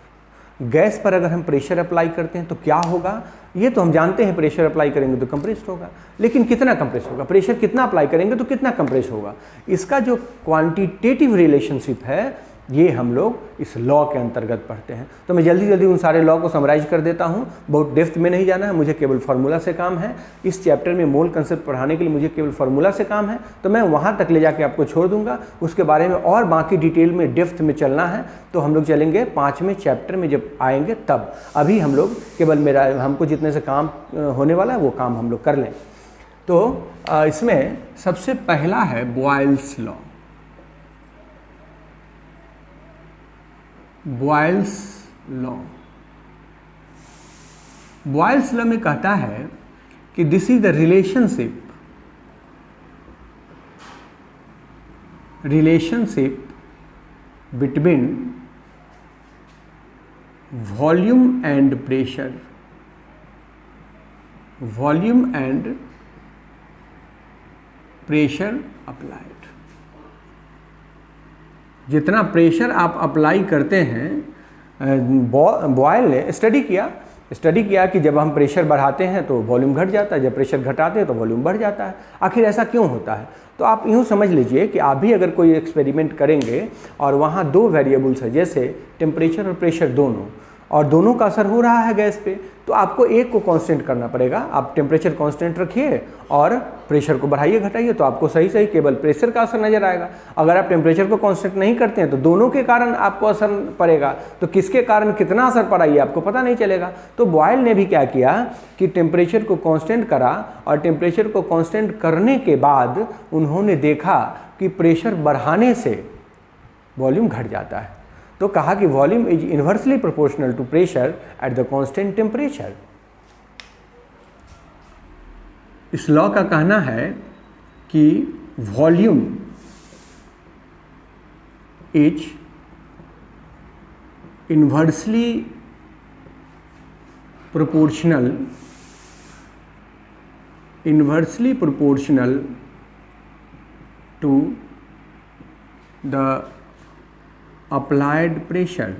गैस पर अगर हम प्रेशर अप्लाई करते हैं तो क्या होगा, ये तो हम जानते हैं, प्रेशर अप्लाई करेंगे तो कंप्रेस्ड होगा, लेकिन कितना कंप्रेस होगा, प्रेशर कितना अप्लाई करेंगे तो कितना कंप्रेस होगा। इसका जो क्वांटिटेटिव रिलेशनशिप है ये हम लोग इस लॉ के अंतर्गत पढ़ते हैं। तो मैं जल्दी जल्दी उन सारे लॉ को समराइज कर देता हूँ, बहुत डेप्थ में नहीं जाना है, मुझे केवल फार्मूला से काम है। इस चैप्टर में मोल कंसेप्ट पढ़ाने के लिए मुझे केवल फार्मूला से काम है, तो मैं वहाँ तक ले जाके आपको छोड़ दूंगा। उसके बारे में और बाकी डिटेल में डेप्थ में चलना है तो हम लोग चलेंगे 5वें चैप्टर में जब आएंगे तब। अभी हम लोग केवल हमको जितने से काम होने वाला है वो काम हम लोग कर लें। तो इसमें सबसे पहला है बॉयल्स लॉ। बॉयल्स लॉ में कहता है कि this is the relationship between volume and pressure applied. जितना प्रेशर आप अप्लाई करते हैं, बॉयल ने स्टडी किया कि जब हम प्रेशर बढ़ाते हैं तो वॉल्यूम घट जाता है, जब प्रेशर घटाते हैं तो वॉल्यूम बढ़ जाता है। आखिर ऐसा क्यों होता है? तो आप यूँ समझ लीजिए कि आप भी अगर कोई एक्सपेरिमेंट करेंगे और वहाँ दो वेरिएबल्स है, जैसे टेम्परेचर और प्रेशर दोनों, और दोनों का असर हो रहा है गैस पे, तो आपको एक को कांस्टेंट करना पड़ेगा। आप टेम्परेचर कांस्टेंट रखिए और प्रेशर को बढ़ाइए घटाइए तो आपको सही केवल प्रेशर का असर नजर आएगा। अगर आप टेम्परेचर को कांस्टेंट नहीं करते हैं तो दोनों के कारण आपको असर पड़ेगा, तो किसके कारण कितना असर पड़ा ये आपको पता नहीं चलेगा। तो बॉयल ने भी क्या किया कि टेम्परेचर को कांस्टेंट करा, और टेम्परेचर को कांस्टेंट करने के बाद उन्होंने देखा कि प्रेशर बढ़ाने से वॉल्यूम घट जाता है। तो कहा कि volume is inversely proportional to pressure at the constant temperature. इस लॉ का कहना है कि volume is inversely proportional to the applied pressure.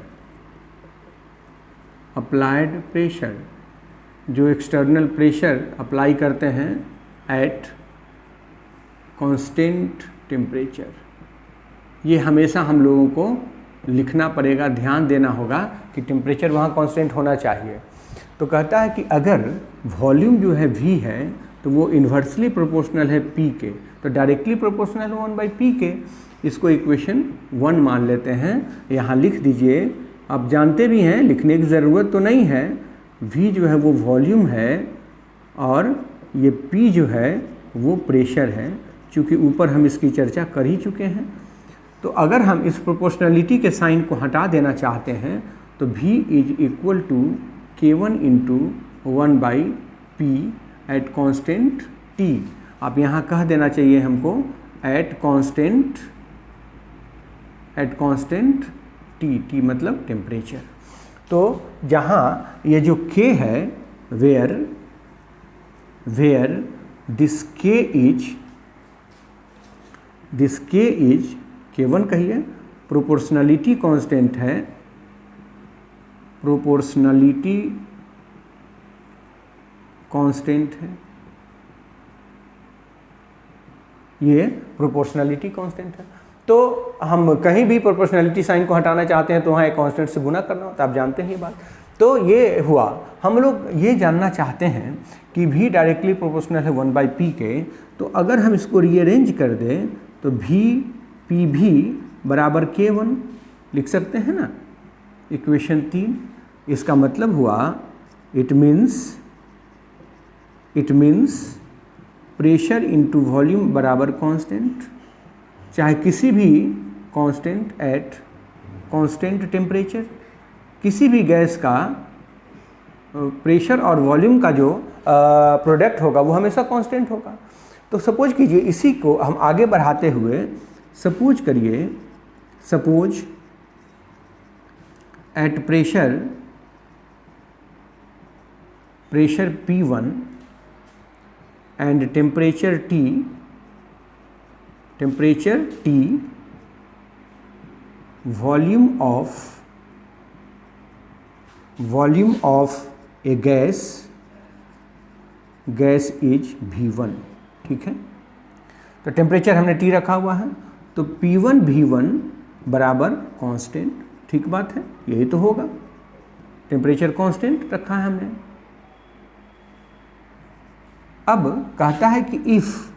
जो एक्सटर्नल प्रेशर अप्लाई करते हैं एट कांस्टेंट टेम्परेचर। ये हमेशा हम लोगों को लिखना पड़ेगा, ध्यान देना होगा कि टेम्परेचर वहाँ कांस्टेंट होना चाहिए। तो कहता है कि अगर वॉल्यूम जो है v है तो वो इन्वर्सली प्रोपोर्शनल है p के, तो डायरेक्टली प्रोपोर्शनल 1/p के। इसको इक्वेशन 1 मान लेते हैं, यहाँ लिख दीजिए। आप जानते भी हैं, लिखने की ज़रूरत तो नहीं है। v जो है वो वॉल्यूम है और ये p जो है वो प्रेशर है, चूँकि ऊपर हम इसकी चर्चा कर ही चुके हैं। तो अगर हम इस प्रोपोर्शनलिटी के साइन को हटा देना चाहते हैं तो v is equal to k1 into 1/p at constant t। आप यहाँ कह देना चाहिए हमको एट कांस्टेंट t मतलब टेम्परेचर। तो जहाँ ये जो k है, where this k is k1 कहिए, प्रोपोर्शनलिटी कांस्टेंट है, ये प्रोपोर्शनलिटी कांस्टेंट है। तो हम कहीं भी प्रोपोर्शनलिटी साइन को हटाना चाहते हैं तो वहाँ एक कांस्टेंट से गुना करना होता है, आप जानते हैं ये बात। तो ये हुआ। हम लोग ये जानना चाहते हैं कि v डायरेक्टली प्रोपोर्शनल है 1/p के, तो अगर हम इसको रीअरेंज कर दें तो pv बराबर k1 लिख सकते हैं ना, इक्वेशन 3। इसका मतलब हुआ it means pressure into volume बराबर कांस्टेंट, चाहे किसी भी कांस्टेंट एट कांस्टेंट टेम्परेचर, किसी भी गैस का प्रेशर और वॉल्यूम का जो प्रोडक्ट होगा वो हमेशा कांस्टेंट होगा। तो सपोज कीजिए इसी को हम आगे बढ़ाते हुए सपोज करिए, suppose at pressure P1 and temperature T volume of A gas is V1, ठीक है। तो टेम्परेचर हमने T रखा हुआ है, तो P1 V1 बराबर कांस्टेंट, ठीक बात है, यही तो होगा, टेम्परेचर कांस्टेंट रखा है हमने। अब कहता है कि if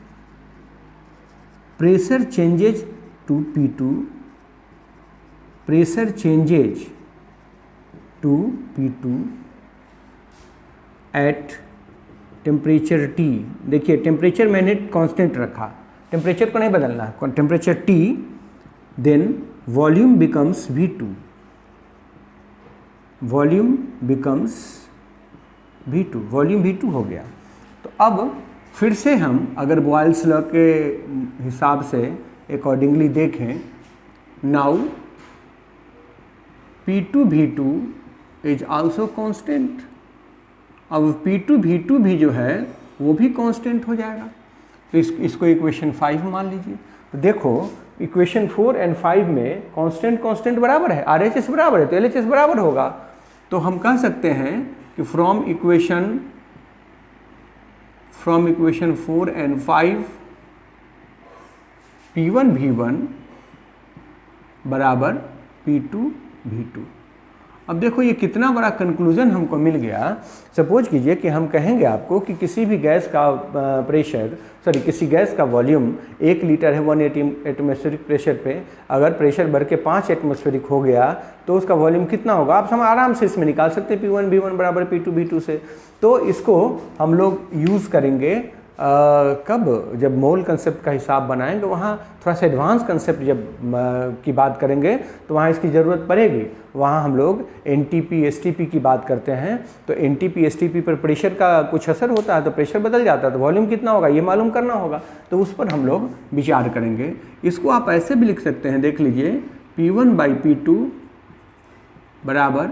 pressure changes to P2, pressure changes to P2 at temperature T, देखिए टेम्परेचर मैंने कांस्टेंट रखा, टेम्परेचर को नहीं बदलना है, temperature T, then volume becomes V2, volume becomes V2, volume V2 हो गया। तो अब फिर से हम अगर बॉयल्स लॉ के हिसाब से अकॉर्डिंगली देखें, now P2 V2 is also constant, अब P2 V2 भी जो है वो भी कांस्टेंट हो जाएगा। तो इसको इक्वेशन 5 मान लीजिए। तो देखो इक्वेशन 4 एंड 5 में कांस्टेंट बराबर है, RHS बराबर है, तो LHS बराबर होगा। तो हम कह सकते हैं कि from equation 4 and 5 P1 V1 बराबर P2 V2। अब देखो ये कितना बड़ा कंक्लूजन हमको मिल गया। सपोज कीजिए कि हम कहेंगे आपको कि किसी भी गैस का किसी गैस का वॉल्यूम 1 लीटर है 180 एटमॉस्फेरिक प्रेशर पे, अगर प्रेशर बढ़ के 5 एटमॉस्फेरिक हो गया तो उसका वॉल्यूम कितना होगा, आप हम आराम से इसमें निकाल सकते हैं, P1 V1 बराबर P2 V2 से। तो इसको हम लोग यूज़ करेंगे कब, जब मोल कंसेप्ट का हिसाब बनाएंगे, वहाँ थोड़ा सा एडवांस कंसेप्ट जब की बात करेंगे तो वहाँ इसकी ज़रूरत पड़ेगी। वहाँ हम लोग NTP STP की बात करते हैं, तो NTP STP पर प्रेशर का कुछ असर होता है, तो प्रेशर बदल जाता है, तो वॉल्यूम कितना होगा ये मालूम करना होगा, तो उस पर हम लोग विचार करेंगे। इसको आप ऐसे भी लिख सकते हैं, देख लीजिए, P1 बाई P2 बराबर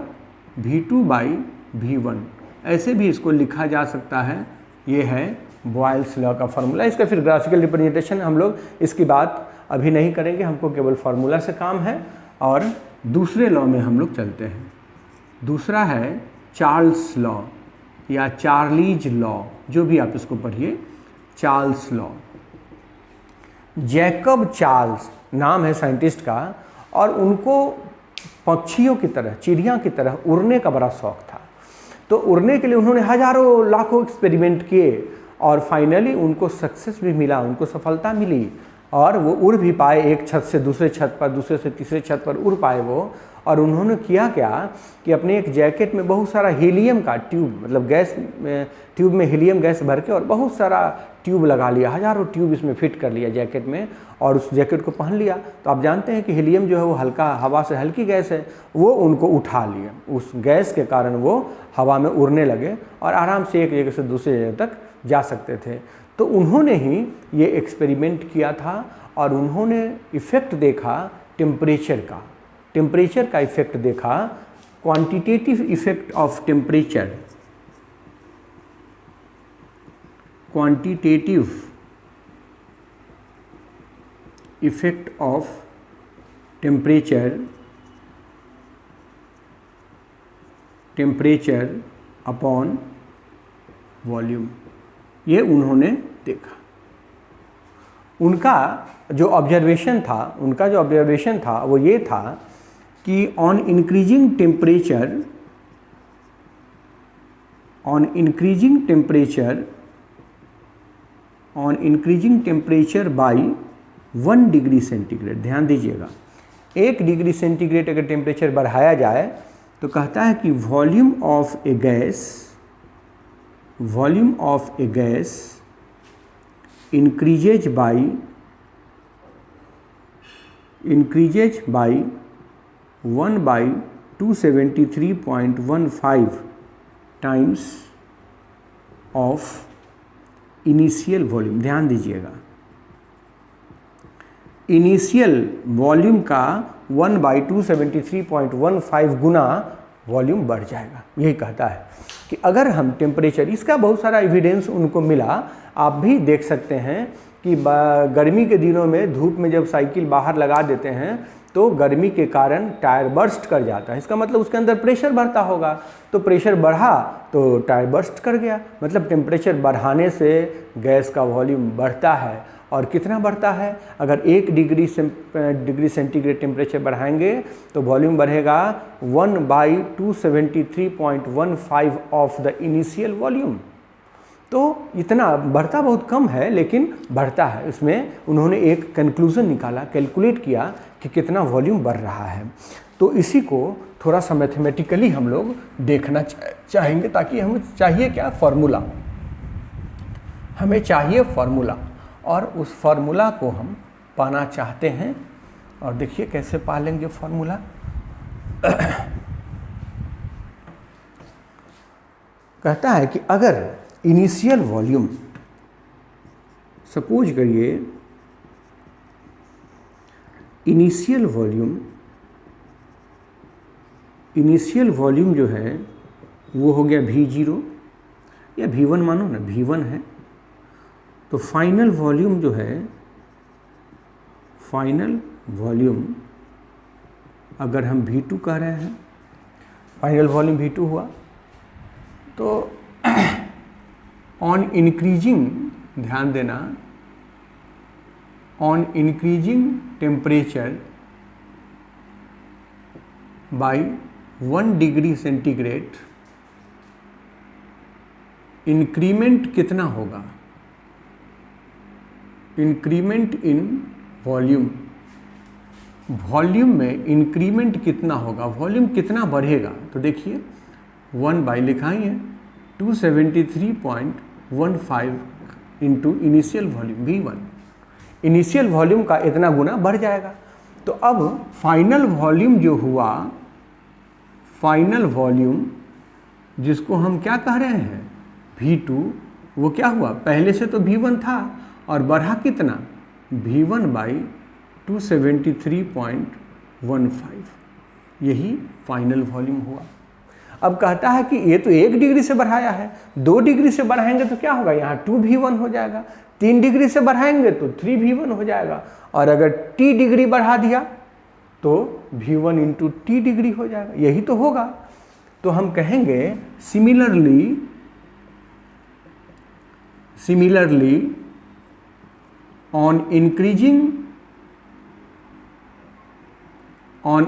V2 बाई V1, ऐसे भी इसको लिखा जा सकता है। ये है बॉयल्स लॉ का फार्मूला। इसका फिर ग्राफिकल रिप्रेजेंटेशन हम लोग इसकी बात अभी नहीं करेंगे, हमको केवल फार्मूला से काम है। और दूसरे लॉ में हम लोग चलते हैं। दूसरा है चार्ल्स लॉ या चार्लीज लॉ, जो भी आप इसको पढ़िए, चार्ल्स लॉ। जैकब चार्ल्स नाम है साइंटिस्ट का, और उनको पक्षियों की तरह, चिड़िया की तरह उड़ने का बड़ा शौक था। तो उड़ने के लिए उन्होंने हजारों लाखों एक्सपेरिमेंट किए और फाइनली उनको सक्सेस भी मिला, उनको सफलता मिली और वो उड़ भी पाए, एक छत से दूसरे छत पर, दूसरे से तीसरे छत पर उड़ पाए वो। और उन्होंने किया क्या कि अपने एक जैकेट में बहुत सारा हीलियम का ट्यूब, मतलब गैस ट्यूब में हीलियम गैस भर के और बहुत सारा ट्यूब लगा लिया, हजारों ट्यूब इसमें फिट कर लिया जैकेट में, और उस जैकेट को पहन लिया। तो आप जानते हैं कि हीलियम जो है वो हल्का, हवा से हल्की गैस है, वो उनको उठा लिया। उस गैस के कारण वो हवा में उड़ने लगे और आराम से एक जगह से दूसरे जगह तक जा सकते थे। तो उन्होंने ही ये एक्सपेरिमेंट किया था और उन्होंने इफ़ेक्ट देखा टेम्परेचर का इफ़ेक्ट देखा, quantitative effect of temperature, quantitative effect of temperature upon volume, ये उन्होंने देखा। उनका जो ऑब्जर्वेशन था वो ये था कि on increasing temperature by 1 degree centigrade, ध्यान दीजिएगा, 1 डिग्री सेंटीग्रेड अगर टेम्परेचर बढ़ाया जाए तो कहता है कि volume of A gas increases by 1/273.15 times of initial volume. ध्यान दीजिएगा, इनिशियल वॉल्यूम का 1/273.15 गुना वॉल्यूम बढ़ जाएगा। यही कहता है कि अगर हम टेम्परेचर, इसका बहुत सारा एविडेंस उनको मिला, आप भी देख सकते हैं कि गर्मी के दिनों में धूप में जब साइकिल बाहर लगा देते हैं तो गर्मी के कारण टायर बर्स्ट कर जाता है। इसका मतलब उसके अंदर प्रेशर बढ़ता होगा, तो प्रेशर बढ़ा तो टायर बर्स्ट कर गया। मतलब टेम्परेचर बढ़ाने से गैस का वॉल्यूम बढ़ता है। और कितना बढ़ता है? अगर 1 डिग्री सेंटीग्रेड टेम्परेचर बढ़ाएंगे तो वॉल्यूम बढ़ेगा 1/273.15 ऑफ द इनिशियल वॉल्यूम। तो इतना बढ़ता बहुत कम है, लेकिन बढ़ता है। इसमें उन्होंने एक कंक्लूजन निकाला, कैलकुलेट किया कि कितना वॉल्यूम बढ़ रहा है। तो इसी को थोड़ा सा मैथमेटिकली हम लोग देखना चाहेंगे, ताकि हमें चाहिए क्या? फार्मूला। हमें चाहिए फार्मूला, और उस फार्मूला को हम पाना चाहते हैं। और देखिए कैसे पा लेंगे फार्मूला। कहता है कि अगर इनिशियल वॉल्यूम, सपोज करिए इनिशियल वॉल्यूम जो है वो हो गया V0 या V1, मानो ना V1 है, तो फाइनल वॉल्यूम जो है, फाइनल वॉल्यूम अगर हम V2 कह रहे हैं, फाइनल वॉल्यूम V2 हुआ, तो ऑन इंक्रीजिंग, ध्यान देना, on increasing temperature by 1 degree centigrade, increment कितना होगा? इंक्रीमेंट इन वॉल्यूम, वॉल्यूम में इंक्रीमेंट कितना होगा, वॉल्यूम कितना बढ़ेगा? तो देखिए 1 बाई लिखा ही है 273.15 into initial volume V1। Initial volume का इतना गुना बढ़ जाएगा। तो अब फाइनल वॉल्यूम जो हुआ, फाइनल वॉल्यूम जिसको हम क्या कह रहे हैं V2, वो क्या हुआ? पहले से तो V1 था और बढ़ा कितना? V1 by 273.15। यही फाइनल वॉल्यूम हुआ। अब कहता है कि ये तो 1 डिग्री से बढ़ाया है, 2 डिग्री से बढ़ाएंगे तो क्या होगा? यहाँ 2V1 हो जाएगा। 3 डिग्री से बढ़ाएंगे तो 3V1 हो जाएगा। और अगर T डिग्री बढ़ा दिया तो V1 इंटू T डिग्री हो जाएगा। यही तो होगा। तो हम कहेंगे similarly on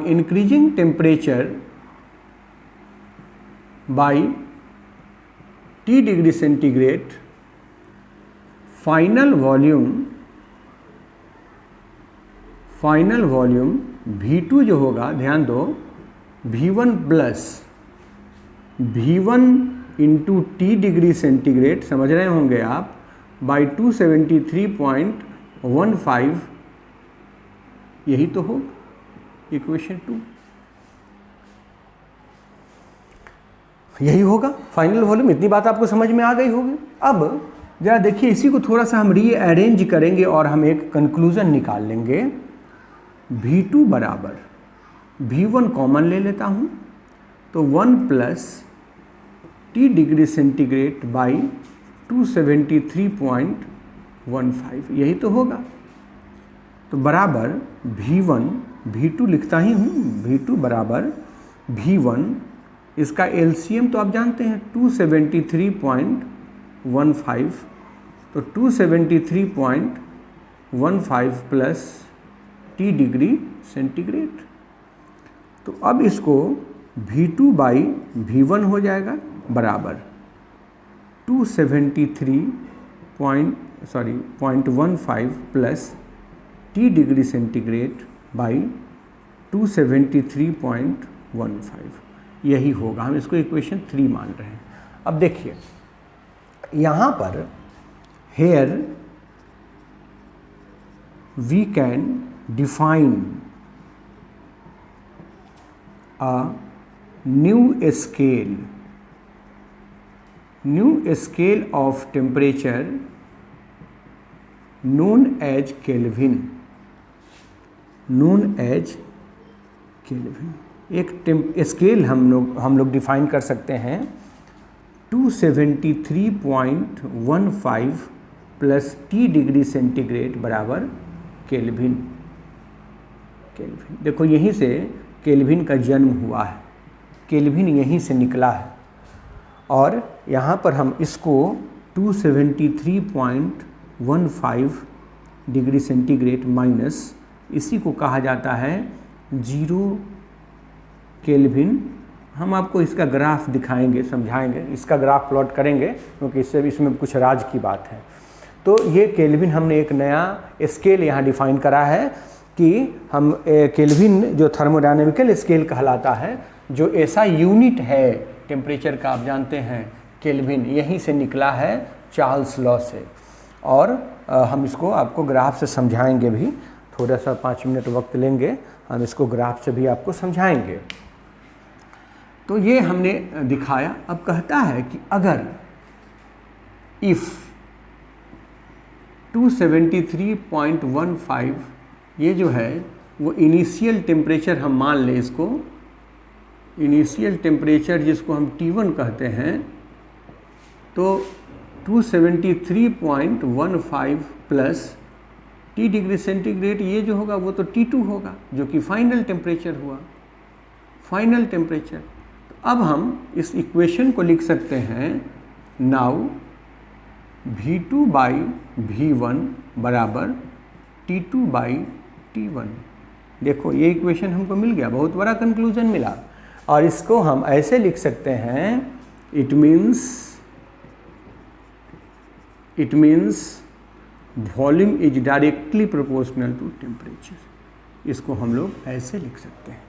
increasing temperature by T degree centigrade, final volume V2 जो होगा, ध्यान दो, V1 plus V1 into T degree centigrade, समझ रहे होंगे आप, बाई 273.15, यही तो हो इक्वेशन 2। यही होगा फाइनल वॉल्यूम। इतनी बात आपको समझ में आ गई होगी। अब जरा देखिए, इसी को थोड़ा सा हम रीअरेंज करेंगे और हम एक कंक्लूजन निकाल लेंगे। V2 बराबर V1 कॉमन ले लेता हूँ, तो 1 plus T degree centigrade by 273.15, यही तो होगा। तो बराबर V2 लिखता ही हूँ, V2 बराबर V1, इसका LCM तो आप जानते हैं 273.15, तो 273.15 प्लस T डिग्री सेंटीग्रेड। तो अब इसको V2 बाई V1 हो जाएगा बराबर 273.15 plus T degree centigrade by 273.15, यही होगा। हम इसको इक्वेशन 3 मान रहे हैं। अब देखिए यहाँ पर hair we can define a new scale of temperature known as Kelvin. एक स्केल हम लोग डिफाइन कर सकते हैं 273.15 प्लस T डिग्री सेंटीग्रेड बराबर केल्विन। देखो यहीं से केल्विन का जन्म हुआ है, केल्विन यहीं से निकला है। और यहाँ पर हम इसको 273.15 डिग्री सेंटीग्रेड माइनस इसी को कहा जाता है 0 केल्विन। हम आपको इसका ग्राफ दिखाएंगे, समझाएंगे, इसका ग्राफ प्लॉट करेंगे क्योंकि इसमें कुछ राज की बात है। तो ये केल्विन हमने एक नया स्केल यहाँ डिफाइन करा है कि हम केल्विन जो थर्मोडायनेमिकल स्केल कहलाता है, जो ऐसा यूनिट है टेम्परेचर का, आप जानते हैं केल्विन यहीं से निकला है चार्ल्स लॉ से। और हम इसको आपको ग्राफ से समझाएंगे भी, थोड़ा सा 5 मिनट वक्त लेंगे, हम इसको ग्राफ से भी आपको समझाएंगे। तो ये हमने दिखाया। अब कहता है कि अगर इफ़ 273.15 ये जो है वो इनिशियल टेम्परेचर, हम मान लें इसको इनिशियल टेम्परेचर जिसको हम T1 कहते हैं, तो 273.15 प्लस T डिग्री सेंटीग्रेड ये जो होगा वो तो T2 होगा, जो कि फाइनल टेम्परेचर हुआ, फाइनल टेम्परेचर। तो अब हम इस इक्वेशन को लिख सकते हैं नाउ V2/V1 बराबर T2/T1। देखो ये इक्वेशन हमको मिल गया, बहुत बड़ा कंक्लूजन मिला। और इसको हम ऐसे लिख सकते हैं, it means volume is directly proportional to temperature. इसको हम लोग ऐसे लिख सकते हैं,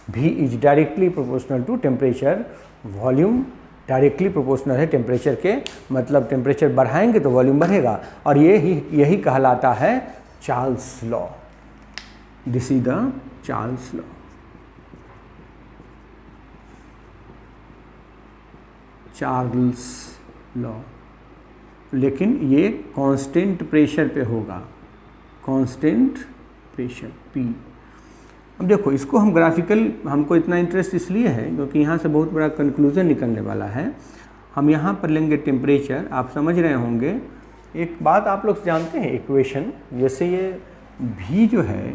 V is directly proportional to temperature, volume directly proportional है टेम्परेचर के, मतलब टेम्परेचर बढ़ाएंगे तो वॉल्यूम बढ़ेगा। और यही कहलाता है Charles law. This is the Charles law. Charles law, लेकिन ये कांस्टेंट प्रेशर पे होगा, कांस्टेंट प्रेशर P। अब देखो इसको हम ग्राफिकल, हमको इतना इंटरेस्ट इसलिए है क्योंकि यहाँ से बहुत बड़ा कंक्लूजन निकलने वाला है। हम यहाँ पर लेंगे टेम्परेचर, आप समझ रहे होंगे। एक बात आप लोग जानते हैं, इक्वेशन जैसे ये V जो है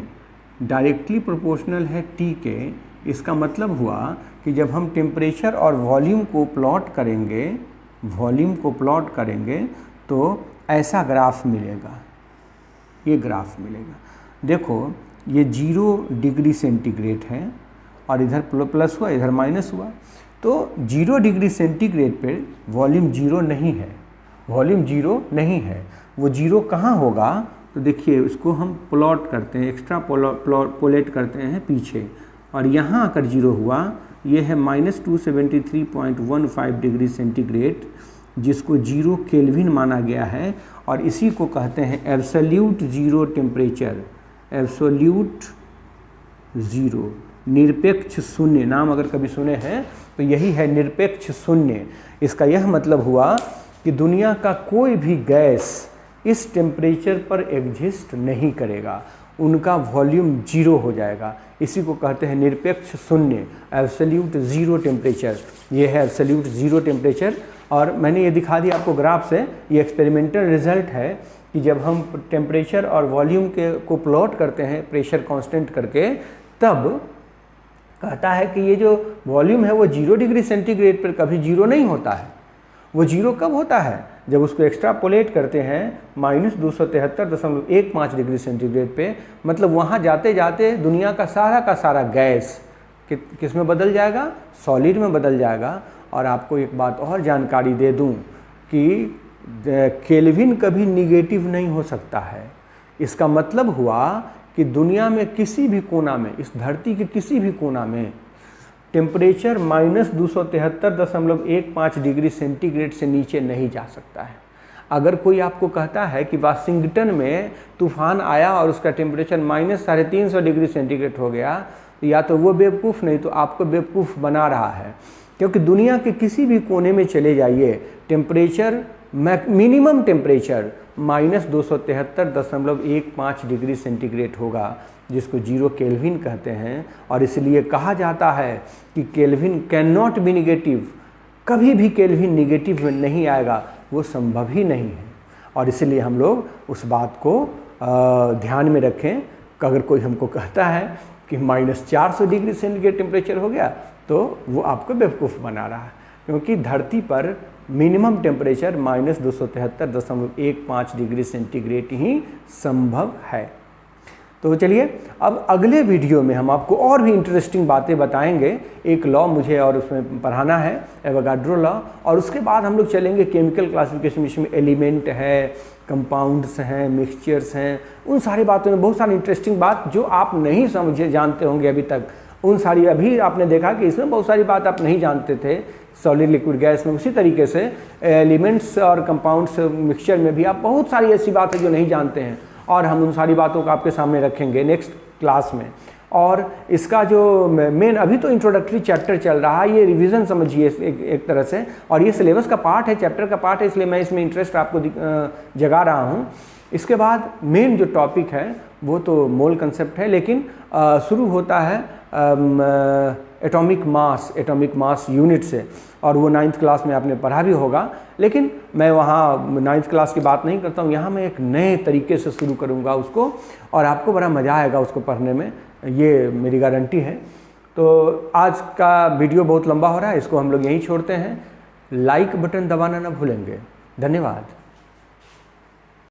डायरेक्टली प्रोपोर्शनल है T के, इसका मतलब हुआ कि जब हम टेम्परेचर और वॉल्यूम को प्लॉट करेंगे तो ऐसा ग्राफ मिलेगा, ये ग्राफ मिलेगा। देखो ये 0 डिग्री सेंटीग्रेड है और इधर प्लस हुआ, इधर माइनस हुआ। तो 0 डिग्री सेंटीग्रेड पे वॉल्यूम 0 नहीं है, वॉल्यूम 0 नहीं है। वो 0 कहाँ होगा? तो देखिए इसको हम प्लॉट करते हैं, एक्स्ट्रा पोलेट करते हैं पीछे, और यहाँ आकर 0 हुआ। ये है -273.15 डिग्री सेंटीग्रेड, जिसको 0 केल्विन माना गया है। और इसी को कहते हैं absolute zero temperature, absolute zero, निरपेक्ष शून्य। नाम अगर कभी सुने हैं तो यही है निरपेक्ष शून्य। इसका यह मतलब हुआ कि दुनिया का कोई भी गैस इस टेम्परेचर पर एग्जिस्ट नहीं करेगा, उनका वॉल्यूम 0 हो जाएगा। इसी को कहते हैं निरपेक्ष शून्य, एब्सोल्यूट ज़ीरो टेम्परेचर। ये है एब्सोल्यूट ज़ीरो टेम्परेचर। और मैंने ये दिखा दिया आपको ग्राफ से, ये एक्सपेरिमेंटल रिजल्ट है कि जब हम टेम्परेचर और वॉल्यूम को प्लॉट करते हैं प्रेशर कांस्टेंट करके, तब कहता है कि ये जो वॉल्यूम है वो 0 डिग्री सेंटीग्रेड पर कभी 0 नहीं होता है। वो 0 कब होता है? जब उसको एक्स्ट्रापोलेट करते हैं -273.15 डिग्री सेंटीग्रेड पे। मतलब वहाँ जाते जाते दुनिया का सारा गैस किस में बदल जाएगा? सॉलिड में बदल जाएगा। और आपको एक बात और जानकारी दे दूं कि केल्विन कभी निगेटिव नहीं हो सकता है। इसका मतलब हुआ कि दुनिया में किसी भी कोना में, इस धरती के किसी भी कोना में टेम्परेचर -273.15 डिग्री सेंटीग्रेड से नीचे नहीं जा सकता है। अगर कोई आपको कहता है कि वाशिंगटन में तूफान आया और उसका टेम्परेचर -350 डिग्री सेंटीग्रेड हो गया, तो या तो वो बेवकूफ़ नहीं तो आपको बेवकूफ़ बना रहा है। क्योंकि दुनिया के किसी भी कोने में चले जाइए, temperature minimum temperature -273.15 degree centigrade होगा, जिसको 0 केल्विन कहते हैं। और इसलिए कहा जाता है कि kelvin can not be negative, कभी भी केल्विन निगेटिव में नहीं आएगा, वो संभव ही नहीं है। और इसलिए हम लोग उस बात को ध्यान में रखें कि अगर कोई हमको कहता है कि -400 डिग्री सेंटीग्रेड टेम्परेचर हो गया, तो वो आपको बेवकूफ़ बना रहा है। क्योंकि धरती पर मिनिमम टेम्परेचर -273.15 डिग्री सेंटीग्रेड ही संभव है। तो चलिए अब अगले वीडियो में हम आपको और भी इंटरेस्टिंग बातें बताएंगे। एक लॉ मुझे और उसमें पढ़ाना है, एवोगाड्रो लॉ, और उसके बाद हम लोग चलेंगे केमिकल क्लासिफिकेशन, जिसमें एलिमेंट है, कंपाउंड्स हैं, मिक्सचर्स हैं, उन सारी बातों में बहुत सारी इंटरेस्टिंग बात जो आप नहीं समझे जानते होंगे अभी तक, उन सारी अभी आपने देखा कि इसमें बहुत सारी बात आप नहीं जानते थे सॉलिड लिक्विड गैस में। उसी तरीके से एलिमेंट्स और कंपाउंड्स मिक्सचर में भी आप बहुत सारी ऐसी बात है जो नहीं जानते हैं, और हम उन सारी बातों को आपके सामने रखेंगे नेक्स्ट क्लास में। और इसका जो मेन अभी तो इंट्रोडक्टरी चैप्टर चल रहा है, ये रिवीजन समझिए एक तरह से, और ये सिलेबस का पार्ट है, चैप्टर का पार्ट है, इसलिए मैं इसमें इंटरेस्ट आपको जगा रहा हूँ। इसके बाद मेन जो टॉपिक है वो तो मोल कंसेप्ट है, लेकिन शुरू होता है एटॉमिक मास यूनिट से, और वो 9th क्लास में आपने पढ़ा भी होगा। लेकिन मैं वहाँ 9th क्लास की बात नहीं करता हूँ, यहाँ मैं एक नए तरीके से शुरू करूँगा उसको, और आपको बड़ा मज़ा आएगा उसको पढ़ने में, ये मेरी गारंटी है। तो आज का वीडियो बहुत लंबा हो रहा है, इसको हम लोग यहीं छोड़ते हैं। लाइक बटन दबाना ना भूलेंगे। धन्यवाद।